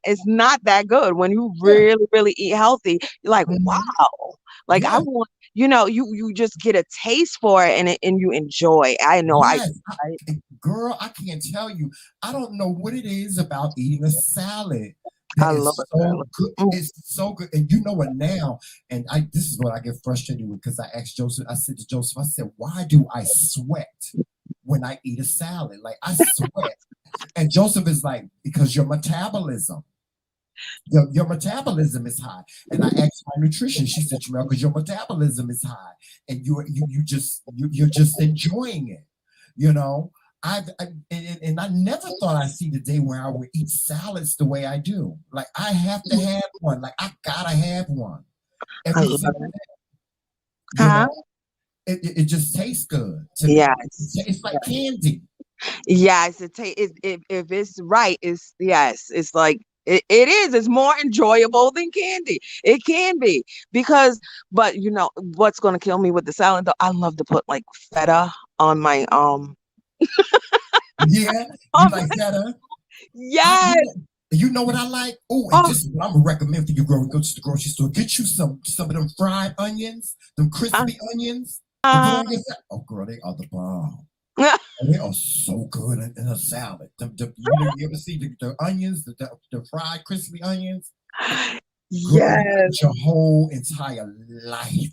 B: it's not that good. When you
A: yeah,
B: really, really eat healthy, you're like,
A: mhm,
B: wow, like I
A: yeah,
B: want, you just get a taste for it, and you enjoy. I know
A: yes.
B: I
A: Girl, I can't tell you. I don't know what it is about eating a salad
B: I
A: that
B: love
A: is
B: it.
A: so good.
B: Mm,
A: It's so good. And you know what now? And this is what I get frustrated with because I asked Joseph, I said to Joseph, I said, why do I sweat when I eat a salad? Like I sweat. And Joseph is like, because your metabolism is high. And I asked my nutrition. She said, Jamel, because your metabolism is high, and you're just enjoying it. You know, and I never thought I'd see the day where I would eat salads the way I do. Like I have to have one. Like I gotta have one
B: I
A: every
B: love
A: single
B: it.
A: day. You
B: Huh?
A: know, it just tastes good to me.
B: Yes.
A: It's like candy.
B: Yes. If it's right, it's yes. It's like It is. It's more enjoyable than candy. It can be but you know what's going to kill me with the salad though? I love to put like feta on my
A: Yeah, you
B: on
A: like
B: my,
A: feta? I
B: yes.
A: you know what I like? Oh, and
B: Oh,
A: this is what I'm gonna recommend for you, girl. Go to the grocery store, get you some of them fried onions, them
B: uh,
A: crispy onions, and put
B: uh,
A: on your salad. Oh, girl, they are the bomb. Oh, they are so good in a salad. You ever see the onions, the fried crispy onions? Girl, you
B: yes.
A: put your whole entire life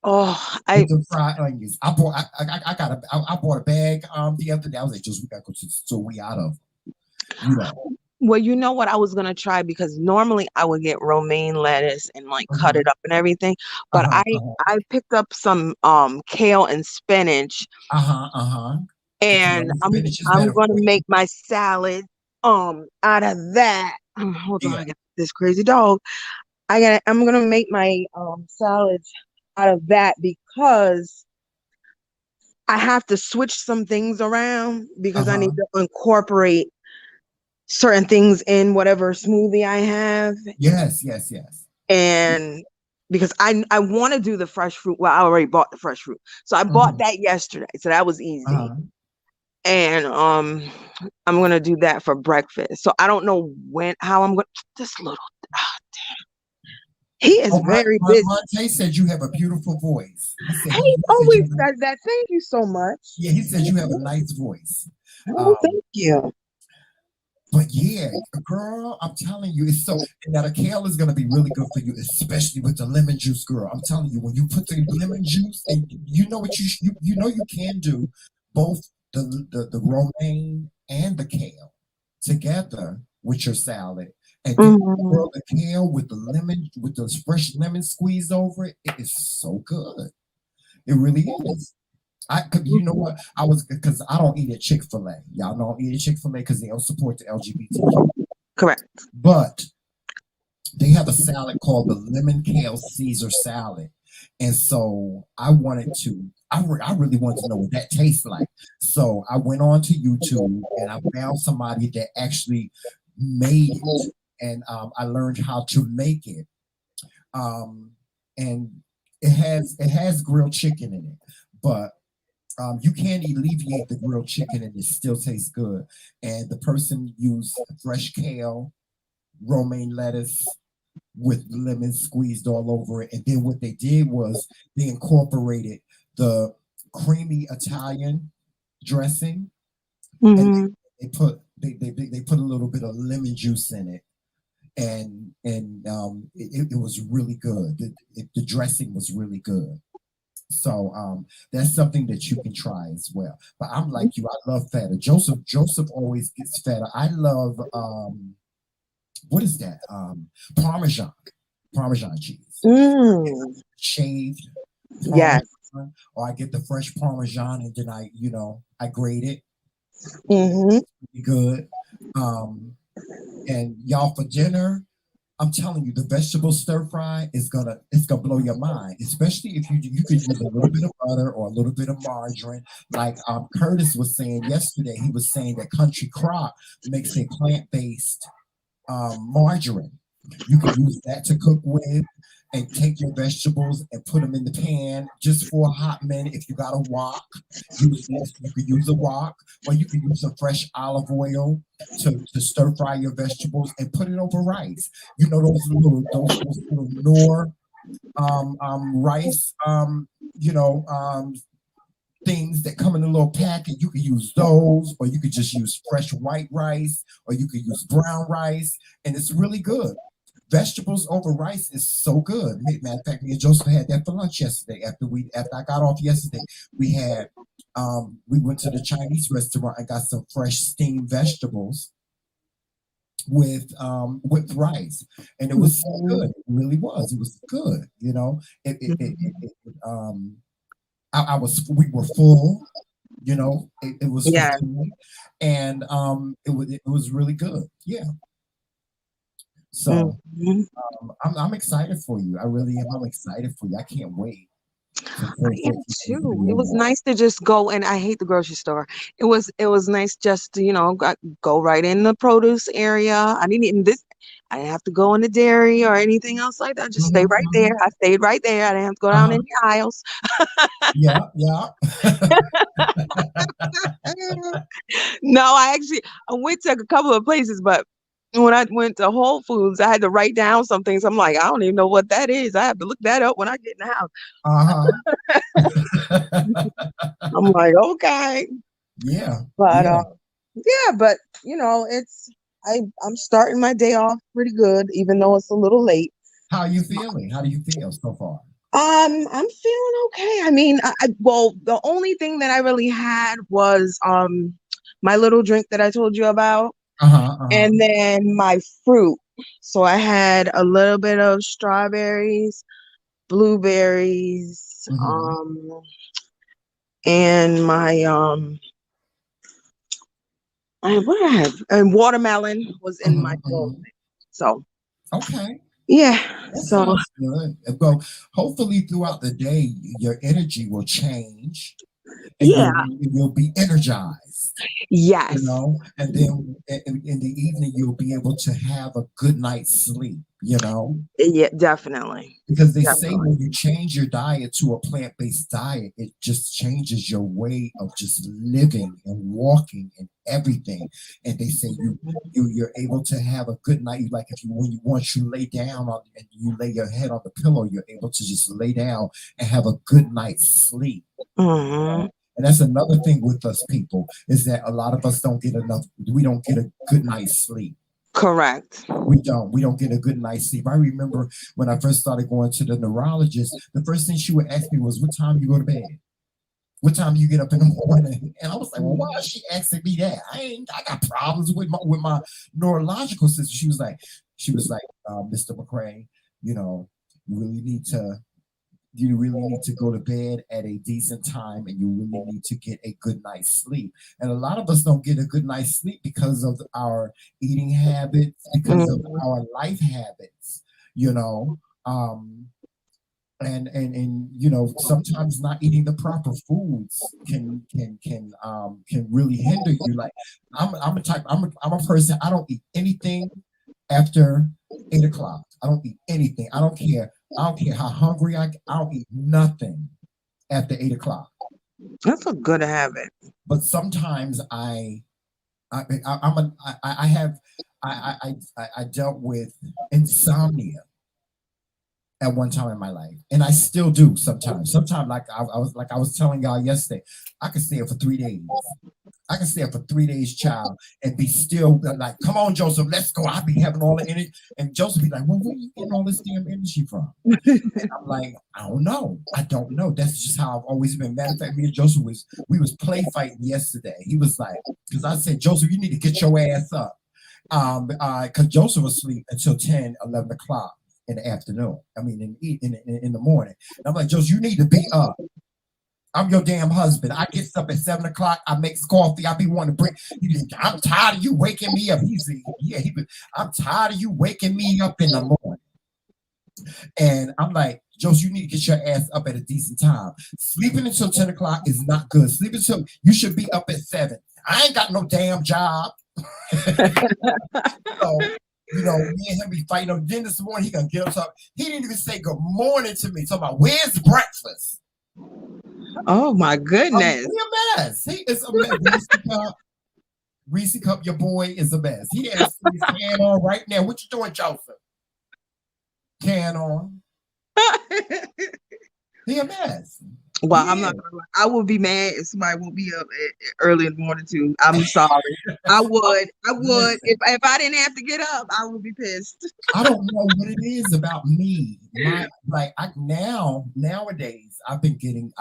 B: Oh,
A: with the fried onions. I bought a bag the other day. I was like, just we gotta go to the store. We out of you know.
B: well, you know what I was gonna try because normally I would get romaine lettuce and like cut
A: Uh-huh,
B: it up and everything, but
A: uh-huh, uh-huh,
B: I picked up some kale and spinach,
A: uh-huh, uh-huh. The kale
B: and
A: and spinach is
B: I'm
A: better
B: gonna
A: for you.
B: make my salad out of that. Hold on,
A: Yeah.
B: I got this crazy dog. I'm gonna make my salads out of that because I have to switch some things around because I need
A: Uh-huh.
B: to incorporate certain things in whatever smoothie I have.
A: Yes, yes, yes.
B: And because I want to do the fresh fruit. Well, I already bought the fresh fruit. So I bought
A: Mhm.
B: that yesterday. So that was easy.
A: Uh-huh.
B: And I'm gonna do that for breakfast. So I don't know how I'm gonna this little he is
A: Oh,
B: very busy.
A: Monte said you have a beautiful voice.
B: He
A: He said you
B: always
A: have a,
B: says that. Thank you so much.
A: yeah, he said you have a nice voice.
B: Oh,
A: Um,
B: thank you.
A: but yeah, girl, I'm telling you, it's so now the kale is gonna be really good for you, especially with the lemon juice, girl. I'm telling you, when you put the lemon juice, and you know what you know you can do both the romaine and the kale together with your salad, and then
B: Mhm.
A: girl, the kale with the lemon with the fresh lemon squeezed over it, it is so good. It really is. You know what? I was because I don't eat at Chick-fil-A. Y'all know I don't eat at Chick-fil-A because they don't support the LGBTQ.
B: Correct.
A: But they have a salad called the lemon kale Caesar salad, and so I wanted to. I really wanted to know what that tastes like. So I went on to YouTube and I found somebody that actually made it, and I learned how to make it. Um, and it has grilled chicken in it, but you can alleviate the grilled chicken and it still tastes good. And the person used fresh kale, romaine lettuce with lemon squeezed all over it. And then what they did was they incorporated the creamy Italian dressing, and
B: Hmm.
A: they put a little bit of lemon juice in it. And it was really good. The dressing was really good. So that's something that you can try as well. But I'm like you, I love feta. Joseph always gets feta. I love what is that? Parmesan. Parmesan cheese.
B: Mm.
A: Shaved
B: Yes.
A: Parmesan. Or I get the fresh Parmesan and then I grate it.
B: Hmm.
A: Pretty good. Um and y'all for dinner, I'm telling you, the vegetable stir fry is gonna blow your mind, especially if you could use a little bit of butter or a little bit of margarine. Like Curtis was saying yesterday, he was saying that Country Crock makes a plant-based margarine. You can use that to cook with and take your vegetables and put them in the pan just for a hot minute. If you got a wok, use this. You can use a wok, or you can use some fresh olive oil to stir fry your vegetables and put it over rice. You know those little Nor rice things that come in a little packet. You could use those, or you could just use fresh white rice, or you could use brown rice, and it's really good. Vegetables over rice is so good. Matter of fact, me and Joseph had that for lunch yesterday. After I got off yesterday, we went to the Chinese restaurant and got some fresh steamed vegetables with rice, and it was so good. It really was. It was good. We were full. It was
B: Yeah.
A: fulfilling, and it was really good. Yeah. So
B: Hmm.
A: I'm excited for you. I really am. I'm excited for you. I can't wait.
B: I am too. It was nice to just go, and I hate the grocery store. It was nice just to, go right in the produce area. I didn't have to go in the dairy or anything else like that. Just stay right there. I stayed right there. I didn't have to go down
A: Uh-huh.
B: in the aisles.
A: Yeah, yeah.
B: No, I went to a couple of places, but when I went to Whole Foods, I had to write down some things. I'm like, I don't even know what that is. I have to look that up when I get in the house.
A: Uh-huh.
B: I'm like, okay.
A: Yeah,
B: But
A: yeah.
B: yeah, but I'm starting my day off pretty good, even though it's a little late.
A: How are you feeling? How do you feel so far?
B: I'm feeling okay. I mean, well, the only thing that I really had was my little drink that I told you about,
A: Uh-huh, uh-huh.
B: and then my fruit. So I had a little bit of strawberries, blueberries,
A: Mm-hmm.
B: and my what I have, and watermelon was in my
A: Mm-hmm,
B: little
A: mm-hmm.
B: thing. So
A: Okay.
B: yeah,
A: That
B: so
A: sounds good. Well, hopefully throughout the day, your energy will change and
B: yeah,
A: you'll be energized,
B: yes,
A: and then in the evening, you'll be able to have a good night's sleep.
B: yeah, definitely,
A: Because they say
B: definitely.
A: when you change your diet to a plant-based diet, it just changes your way of just living and walking and everything. And they say you're able to have a good night. Like if you when you once you lay down on and you lay your head on the pillow, you're able to just lay down and have a good night's sleep.
B: Hmm.
A: And that's another thing with us people is that a lot of us don't get enough. We don't get a good night's sleep.
B: Correct.
A: We don't get a good night's sleep. I remember when I first started going to the neurologist, the first thing she would ask me was, "What time you go to bed? What time do you get up in the morning?" And I was like, "Well, why is she asking me that? I got problems with my neurological system." She was like, "Mr. McCray, you know, you really need to you really need to go to bed at a decent time and you really need to get a good night's sleep." And a lot of us don't get a good night's sleep because of our eating habits, because of
B: Mhm.
A: our life habits, you know. Um, and sometimes not eating the proper foods can really hinder you. Like I'm a person. I don't eat anything after 8 o'clock. I don't eat anything. I don't care how hungry I don't eat nothing after 8 o'clock.
B: That's a good habit.
A: But sometimes I have I dealt with insomnia at one time in my life, and I still do sometimes. Sometimes, like I was telling y'all yesterday, I can stay up for 3 days. I can stay up for 3 days, child, and be still like, "Come on, Joseph, let's go." I'll be having all the energy, and Joseph be like, "Well, where are you getting all this damn energy from?" And I'm like, "I don't know. I don't know. That's just how I've always been." Matter of fact, me and Joseph we was play fighting yesterday. He was like, because I said, "Joseph, you need to get your ass up." Because Joseph was asleep until 10, 11 o'clock in the afternoon. I mean, in the morning. And I'm like, "Joseph, you need to be up. I'm your damn husband. I get up at 7 o'clock. I make coffee. I be wanting to bring. I'm tired of you waking me up." I'm tired of you waking me up in the morning. And I'm like, "Joseph, you need to get your ass up at a decent time. Sleeping until 10 o'clock is not good. Sleeping until you should be up at 7. I ain't got no damn job." So, me and him be fighting up. Then this morning he gonna get up. He didn't even say good morning to me. Talking about where's breakfast.
B: Oh my goodness.
A: He a mess. He is a mess. Reese Cup, your boy is a mess. He has his can on right now. What you doing, Joseph? Can on. He a mess.
B: Well, I'm
A: Yeah.
B: not gonna lie. I would be mad if somebody woke me up early in the morning too. I'm sorry. I would. I would.
A: Listen,
B: If I didn't have to get up, I would be pissed.
A: I don't know what it is about me. My like I now nowadays I've been getting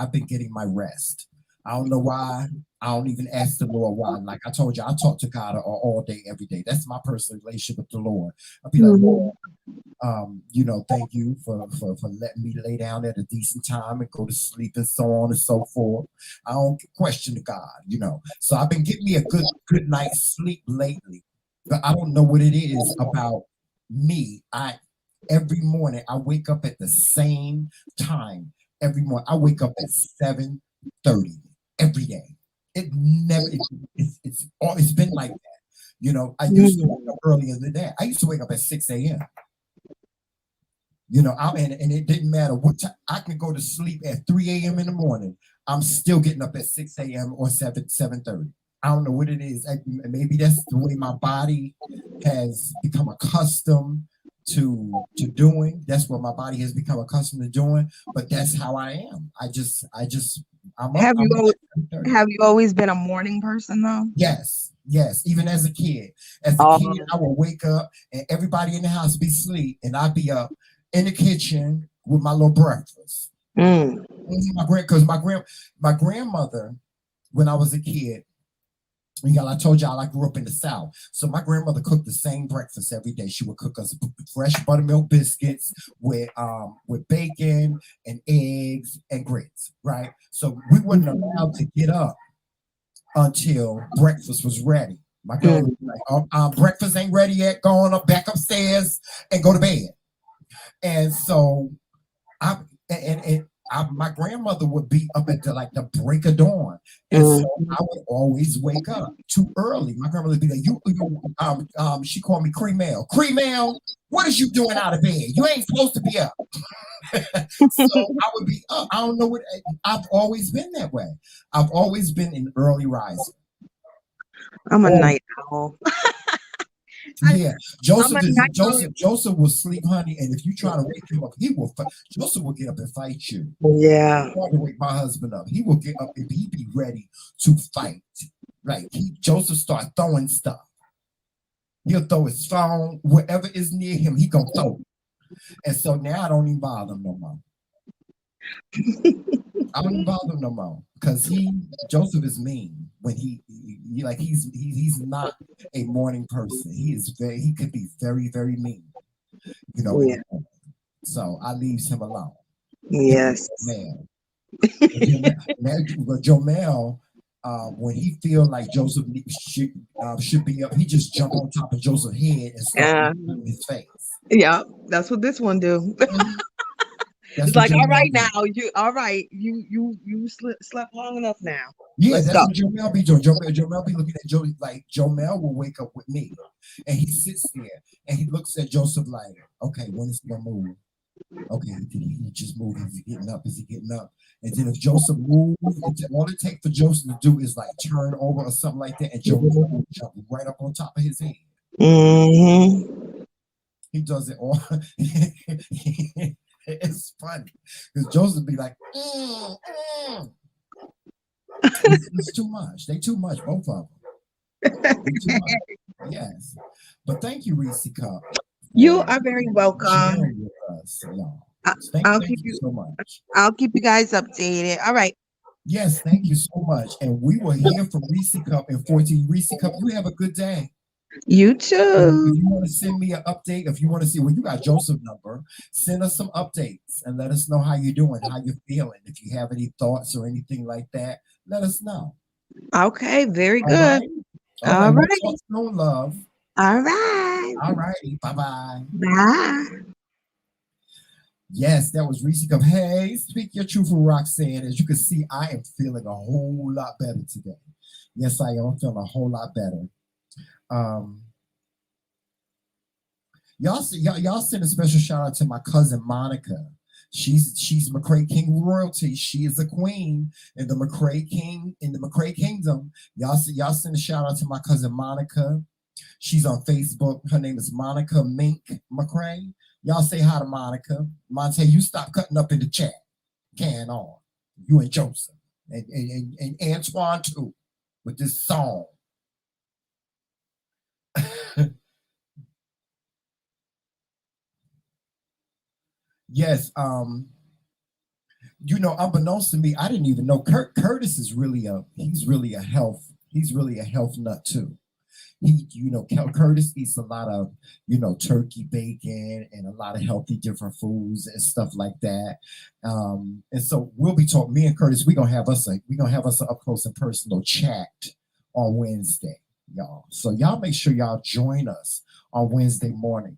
A: my rest. I don't know why. I don't even ask the Lord why. Like I told you, I talk to God all day, every day. That's my personal relationship with the Lord. I'll be like,
B: Mhm.
A: "Lord, thank you for letting me lay down at a decent time and go to sleep and so on and so forth. I don't question the God. So I've been getting me a good night's sleep lately, but I don't know what it is about me. I Every morning I wake up at the same time. every morning. I wake up at 7:30 every day. It never. It's been like that. You know, I used to wake
B: Mhm.
A: up earlier than that. I used to wake up at 6 a.m. You know, and it didn't matter what time. I can go to sleep at 3 a.m. in the morning. I'm still getting up at 6 a.m. or 7:30. I don't know what it is. Maybe that's the way my body has become accustomed to doing. That's what my body has become accustomed to doing. But that's how I am. I'm up.
B: Have you
A: I'm up
B: al-
A: at 7:30.
B: have you always been a morning person though?
A: Yes, yes. Even as a kid,
B: Um,
A: I would wake up and everybody in the house be asleep, and I'd be up in the kitchen with my little breakfast.
B: mm,
A: Because my grandmother, when I was a kid, y'all, I told y'all I grew up in the South, so my grandmother cooked the same breakfast every day. She would cook us fresh buttermilk biscuits with bacon and eggs and grits, right? So we wasn't allowed to get up until breakfast was ready. My grandma
B: mm.
A: would be like, breakfast ain't ready yet. Go on up back upstairs and go to bed. And so I my grandmother would be up at the break of dawn, and so
B: Mhm.
A: I would always wake up too early. My grandmother would be like, she called me Cremel, what is you doing out of bed? You ain't supposed to be up. So I would be up. I don't know what. I've always been that way. I've always been an early riser.
B: I'm a
A: Oh
B: night owl. I,
A: yeah,
B: I'm a night owl.
A: Joseph will sleep, honey, and if you try to wake him up, he will. Joseph will get up and fight you.
B: Yeah.
A: Try to wake my husband up. He will get up and he be ready to fight. Like Joseph start throwing stuff. He'll throw his phone wherever is near him. He gonna throw it. And so now I don't even bother him no more. I don't even bother him no more because Joseph is mean when he's not a morning person. He could be very very mean, you know, in the
B: Yeah.
A: morning. So I leaves him alone. Him and
B: Yes.
A: man. But Jomel, when he feel like should be up, he just jump on top of Joseph's head and start
B: Yeah.
A: in his face.
B: Yeah. That's what this one do.
A: Mhm. That's
B: It's
A: what
B: like, all
A: Jomel
B: right
A: do.
B: now, you slept long enough now.
A: Yeah,
B: Let's
A: that's
B: go.
A: what Jomel be doing. Jomel be looking at Joe like Jomel will wake up with me, and he sits there and he looks at Joseph like, okay, when is he gonna move? Okay, did he just move? Is he getting up? Is he getting up? And then if Joseph moves, all it takes for Joseph to do is like turn over or something like that, and Jomel will jump right up on top of his head.
B: Mm-hmm.
A: He does it all. It's funny because Joseph be like, it's too much. They too much, both of them. They too much. Yes. But thank you, Reese Cup,
B: You
A: for
B: are very welcome.
A: sharing with us, y'all.
B: I,
A: Thank
B: I'll
A: you
B: keep you.
A: so much.
B: I'll keep you guys updated. All right.
A: Yes, thank you so much. And we will hear from Reese Cup in 14. Reese Cup, you have a good day.
B: You
A: And if
B: too.
A: you want to send me an update, if you want to see, well, you got Joseph's number, send us some updates and let us know how you're doing, how you're feeling. If you have any thoughts or anything like that, let us know.
B: Okay. Very
A: All
B: good.
A: right. All
B: All
A: right. We'll
B: right.
A: talk soon, love.
B: All right.
A: All righty. Bye bye.
B: Bye.
A: Yes, that was Reese Cup. Hey, speak your truth with Roxanne. As you can see, I am feeling a whole lot better today. Yes, I am. I'm feeling a whole lot better. Um, y'all send a special shout out to my cousin Monica. She's McCray King royalty. She is a queen in the McCray Kingdom. Y'all send a shout out to my cousin Monica. She's on Facebook. Her name is Monica Mink McCray. Y'all say hi to Monica. Monte, you stop cutting up in the chat. Can on. You and Joseph. And Antoine too with this song. Yes, unbeknownst to me, I didn't even know Curtis is he's really a health nut too. Curtis eats a lot of, turkey bacon and a lot of healthy different foods and stuff like that. And so we'll be talking. Me and Curtis, we're gonna have us an up close and personal chat on Wednesday, y'all. So y'all make sure y'all join us on Wednesday morning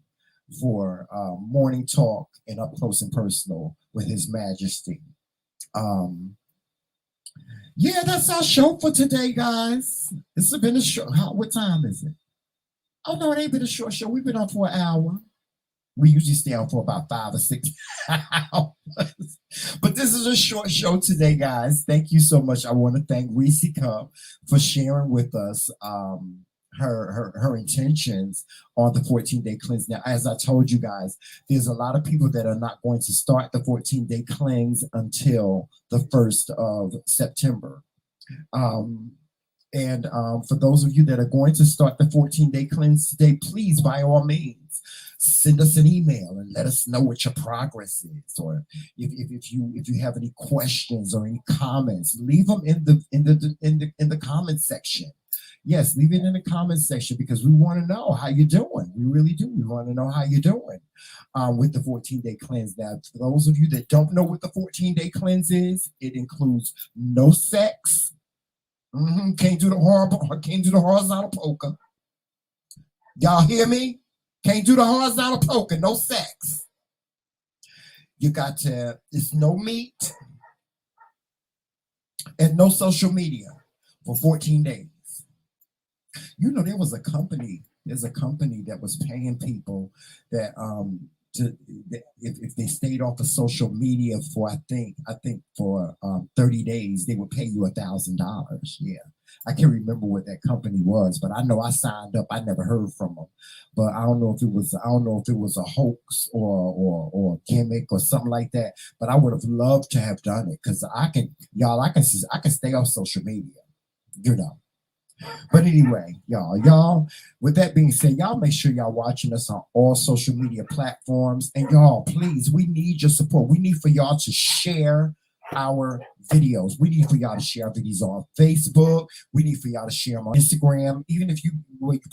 A: for morning talk and up close and personal with His Majesty. Um, yeah, that's our show for today, guys. It's been a show. What time is it? Oh no, it ain't been a short show. We've been on for an hour. We usually stay on for about 5 or 6 hours. But this is a short show today, guys. Thank you so much. I want to thank Reese Cup for sharing with us her intentions on the 14-day cleanse. Now, as I told you guys, there's a lot of people that are not going to start the 14-day cleanse until the 1st of September. And for those of you that are going to start the 14-day cleanse today, please, by all means, send us an email and let us know what your progress is, or if you have any questions or any comments, leave them in the comment section. Yes, leave it in the comment section because we want to know how you're doing. We really do. We want to know how you're doing with the 14-day cleanse. Now, for those of you that don't know what the 14-day cleanse is, it includes no sex. Can't do the horizontal poker. Y'all hear me? Can't do the horizontal poker. No sex. You got to. It's no meat and no social media for 14 days. You know, there's a company that was paying people that if they stayed off of social media for I think for 30 days, they would pay you $1,000. Yeah, I can't remember what that company was, but I know I signed up. I never heard from them, but I don't know if it was a hoax or a gimmick or something like that. But I would have loved to have done it because I can stay off social media, you know. But anyway, y'all, with that being said, y'all make sure y'all watching us on all social media platforms. And y'all, please, we need your support. We need for y'all to share our videos. We need for y'all to share our videos on Facebook. We need for y'all to share them on Instagram. Even if you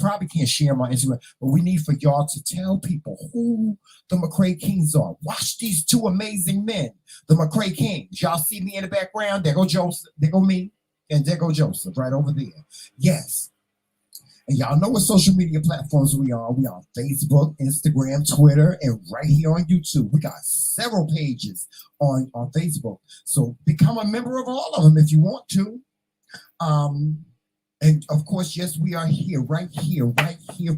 A: probably can't share them on Instagram, but we need for y'all to tell people who the McCray Kings are. Watch these two amazing men, the McCray Kings. Y'all see me in the background? There go Joseph. There go me. And there go Joseph right over there. Yes. And y'all know what social media platforms we are. We on Facebook, Instagram, Twitter, and right here on YouTube. We got several pages on Facebook. So become a member of all of them if you want to. And of course, yes, we are right here for you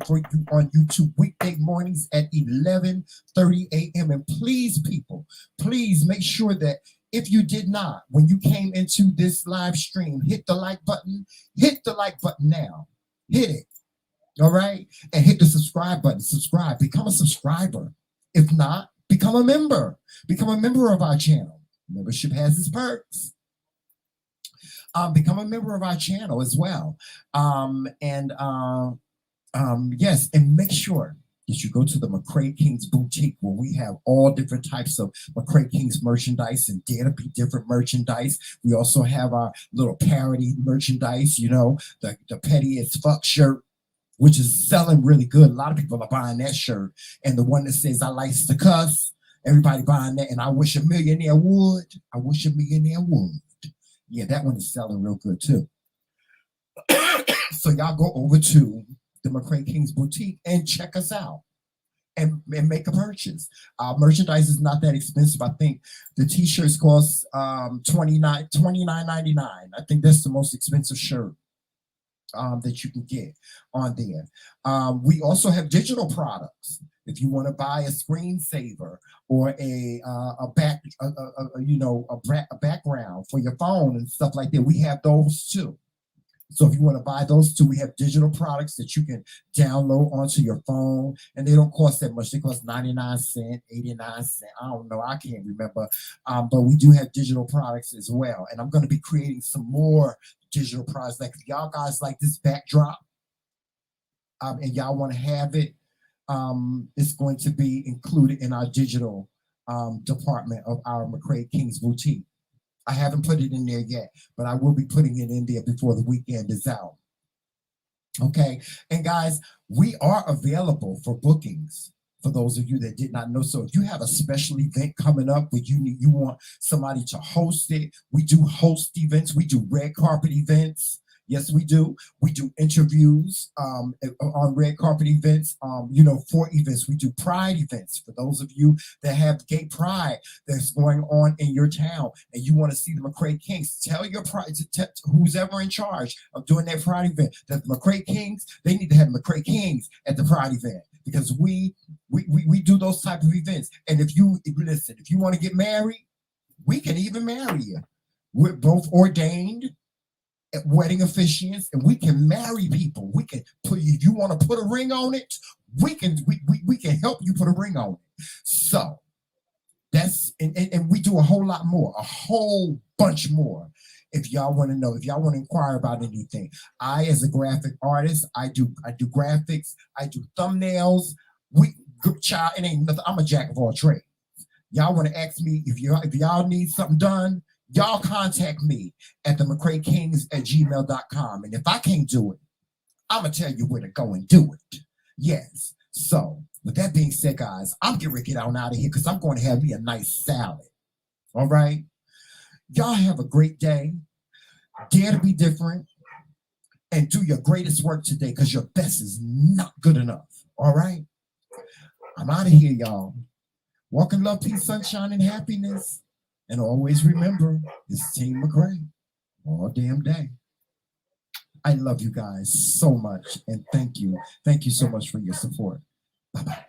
A: on YouTube weekday mornings at 11:30 a.m. And please, people, please make sure that if you did not, when you came into this live stream, hit the like button. Hit the like button now. Hit it. All right? And hit the subscribe button. Subscribe. Become a subscriber. If not, become a member. Become a member of our channel. Membership has its perks. Become a member of our channel as well. Yes, and make sure that you go to the McCray Kings boutique where we have all different types of McCray Kings merchandise and dare to be different merchandise. We also have our little parody merchandise, you know, the petty as fuck shirt, which is selling really good. A lot of people are buying that shirt. And the one that says I likes to cuss, everybody buying that. And I wish a millionaire would. I wish a millionaire would. Yeah, that one is selling real good too. So y'all go over to the McCray Kings boutique and check us out and make a purchase. Merchandise is not that expensive. I think the t-shirts cost $29.99. I think that's the most expensive shirt that you can get on there. We also have digital products. If you want to buy a screensaver or a background for your phone and stuff like that, we have those too. So if you want to buy those two, we have digital products that you can download onto your phone, and they don't cost that much. They cost 99 cents, 89 cents. I don't know. I can't remember. But we do have digital products as well. And I'm going to be creating some more digital products. Like if y'all guys like this backdrop and y'all want to have it, it's going to be included in our digital department of our McCray Kings boutique. I haven't put it in there yet, but I will be putting it in there before the weekend is out. Okay. And guys, we are available for bookings for those of you that did not know. So if you have a special event coming up where you want somebody to host it, we do host events. We do red carpet events. Yes, we do. We do interviews on red carpet events. You know, for events, we do pride events. For those of you that have gay pride that's going on in your town, and you want to see the McCray Kings, tell your pride, who's ever in charge of doing that pride event, that the McCray Kings, they need to have McCray Kings at the pride event, because we do those type of events. And if you listen, if you want to get married, we can even marry you. We're both ordained wedding officiants, and we can marry people. We can put, if you want to put a ring on it, we can help you put a ring on it. So that's and we do a whole lot more, a whole bunch more. If y'all want to know, if y'all want to inquire about anything, I, as a graphic artist, I do graphics, I do thumbnails. Child, it ain't nothing. I'm a jack of all trades. Y'all want to ask me if y'all need something done, y'all contact me at the McCrayKings@gmail.com. And if I can't do it, I'm going to tell you where to go and do it. Yes. So, with that being said, guys, I'm getting ready to get on out of here because I'm going to have me a nice salad. All right? Y'all have a great day. Dare to be different. And do your greatest work today, because your best is not good enough. All right? I'm out of here, y'all. Walk in love, peace, sunshine, and happiness. And always remember, it's Team McCray all damn day. I love you guys so much, and thank you. Thank you so much for your support. Bye-bye.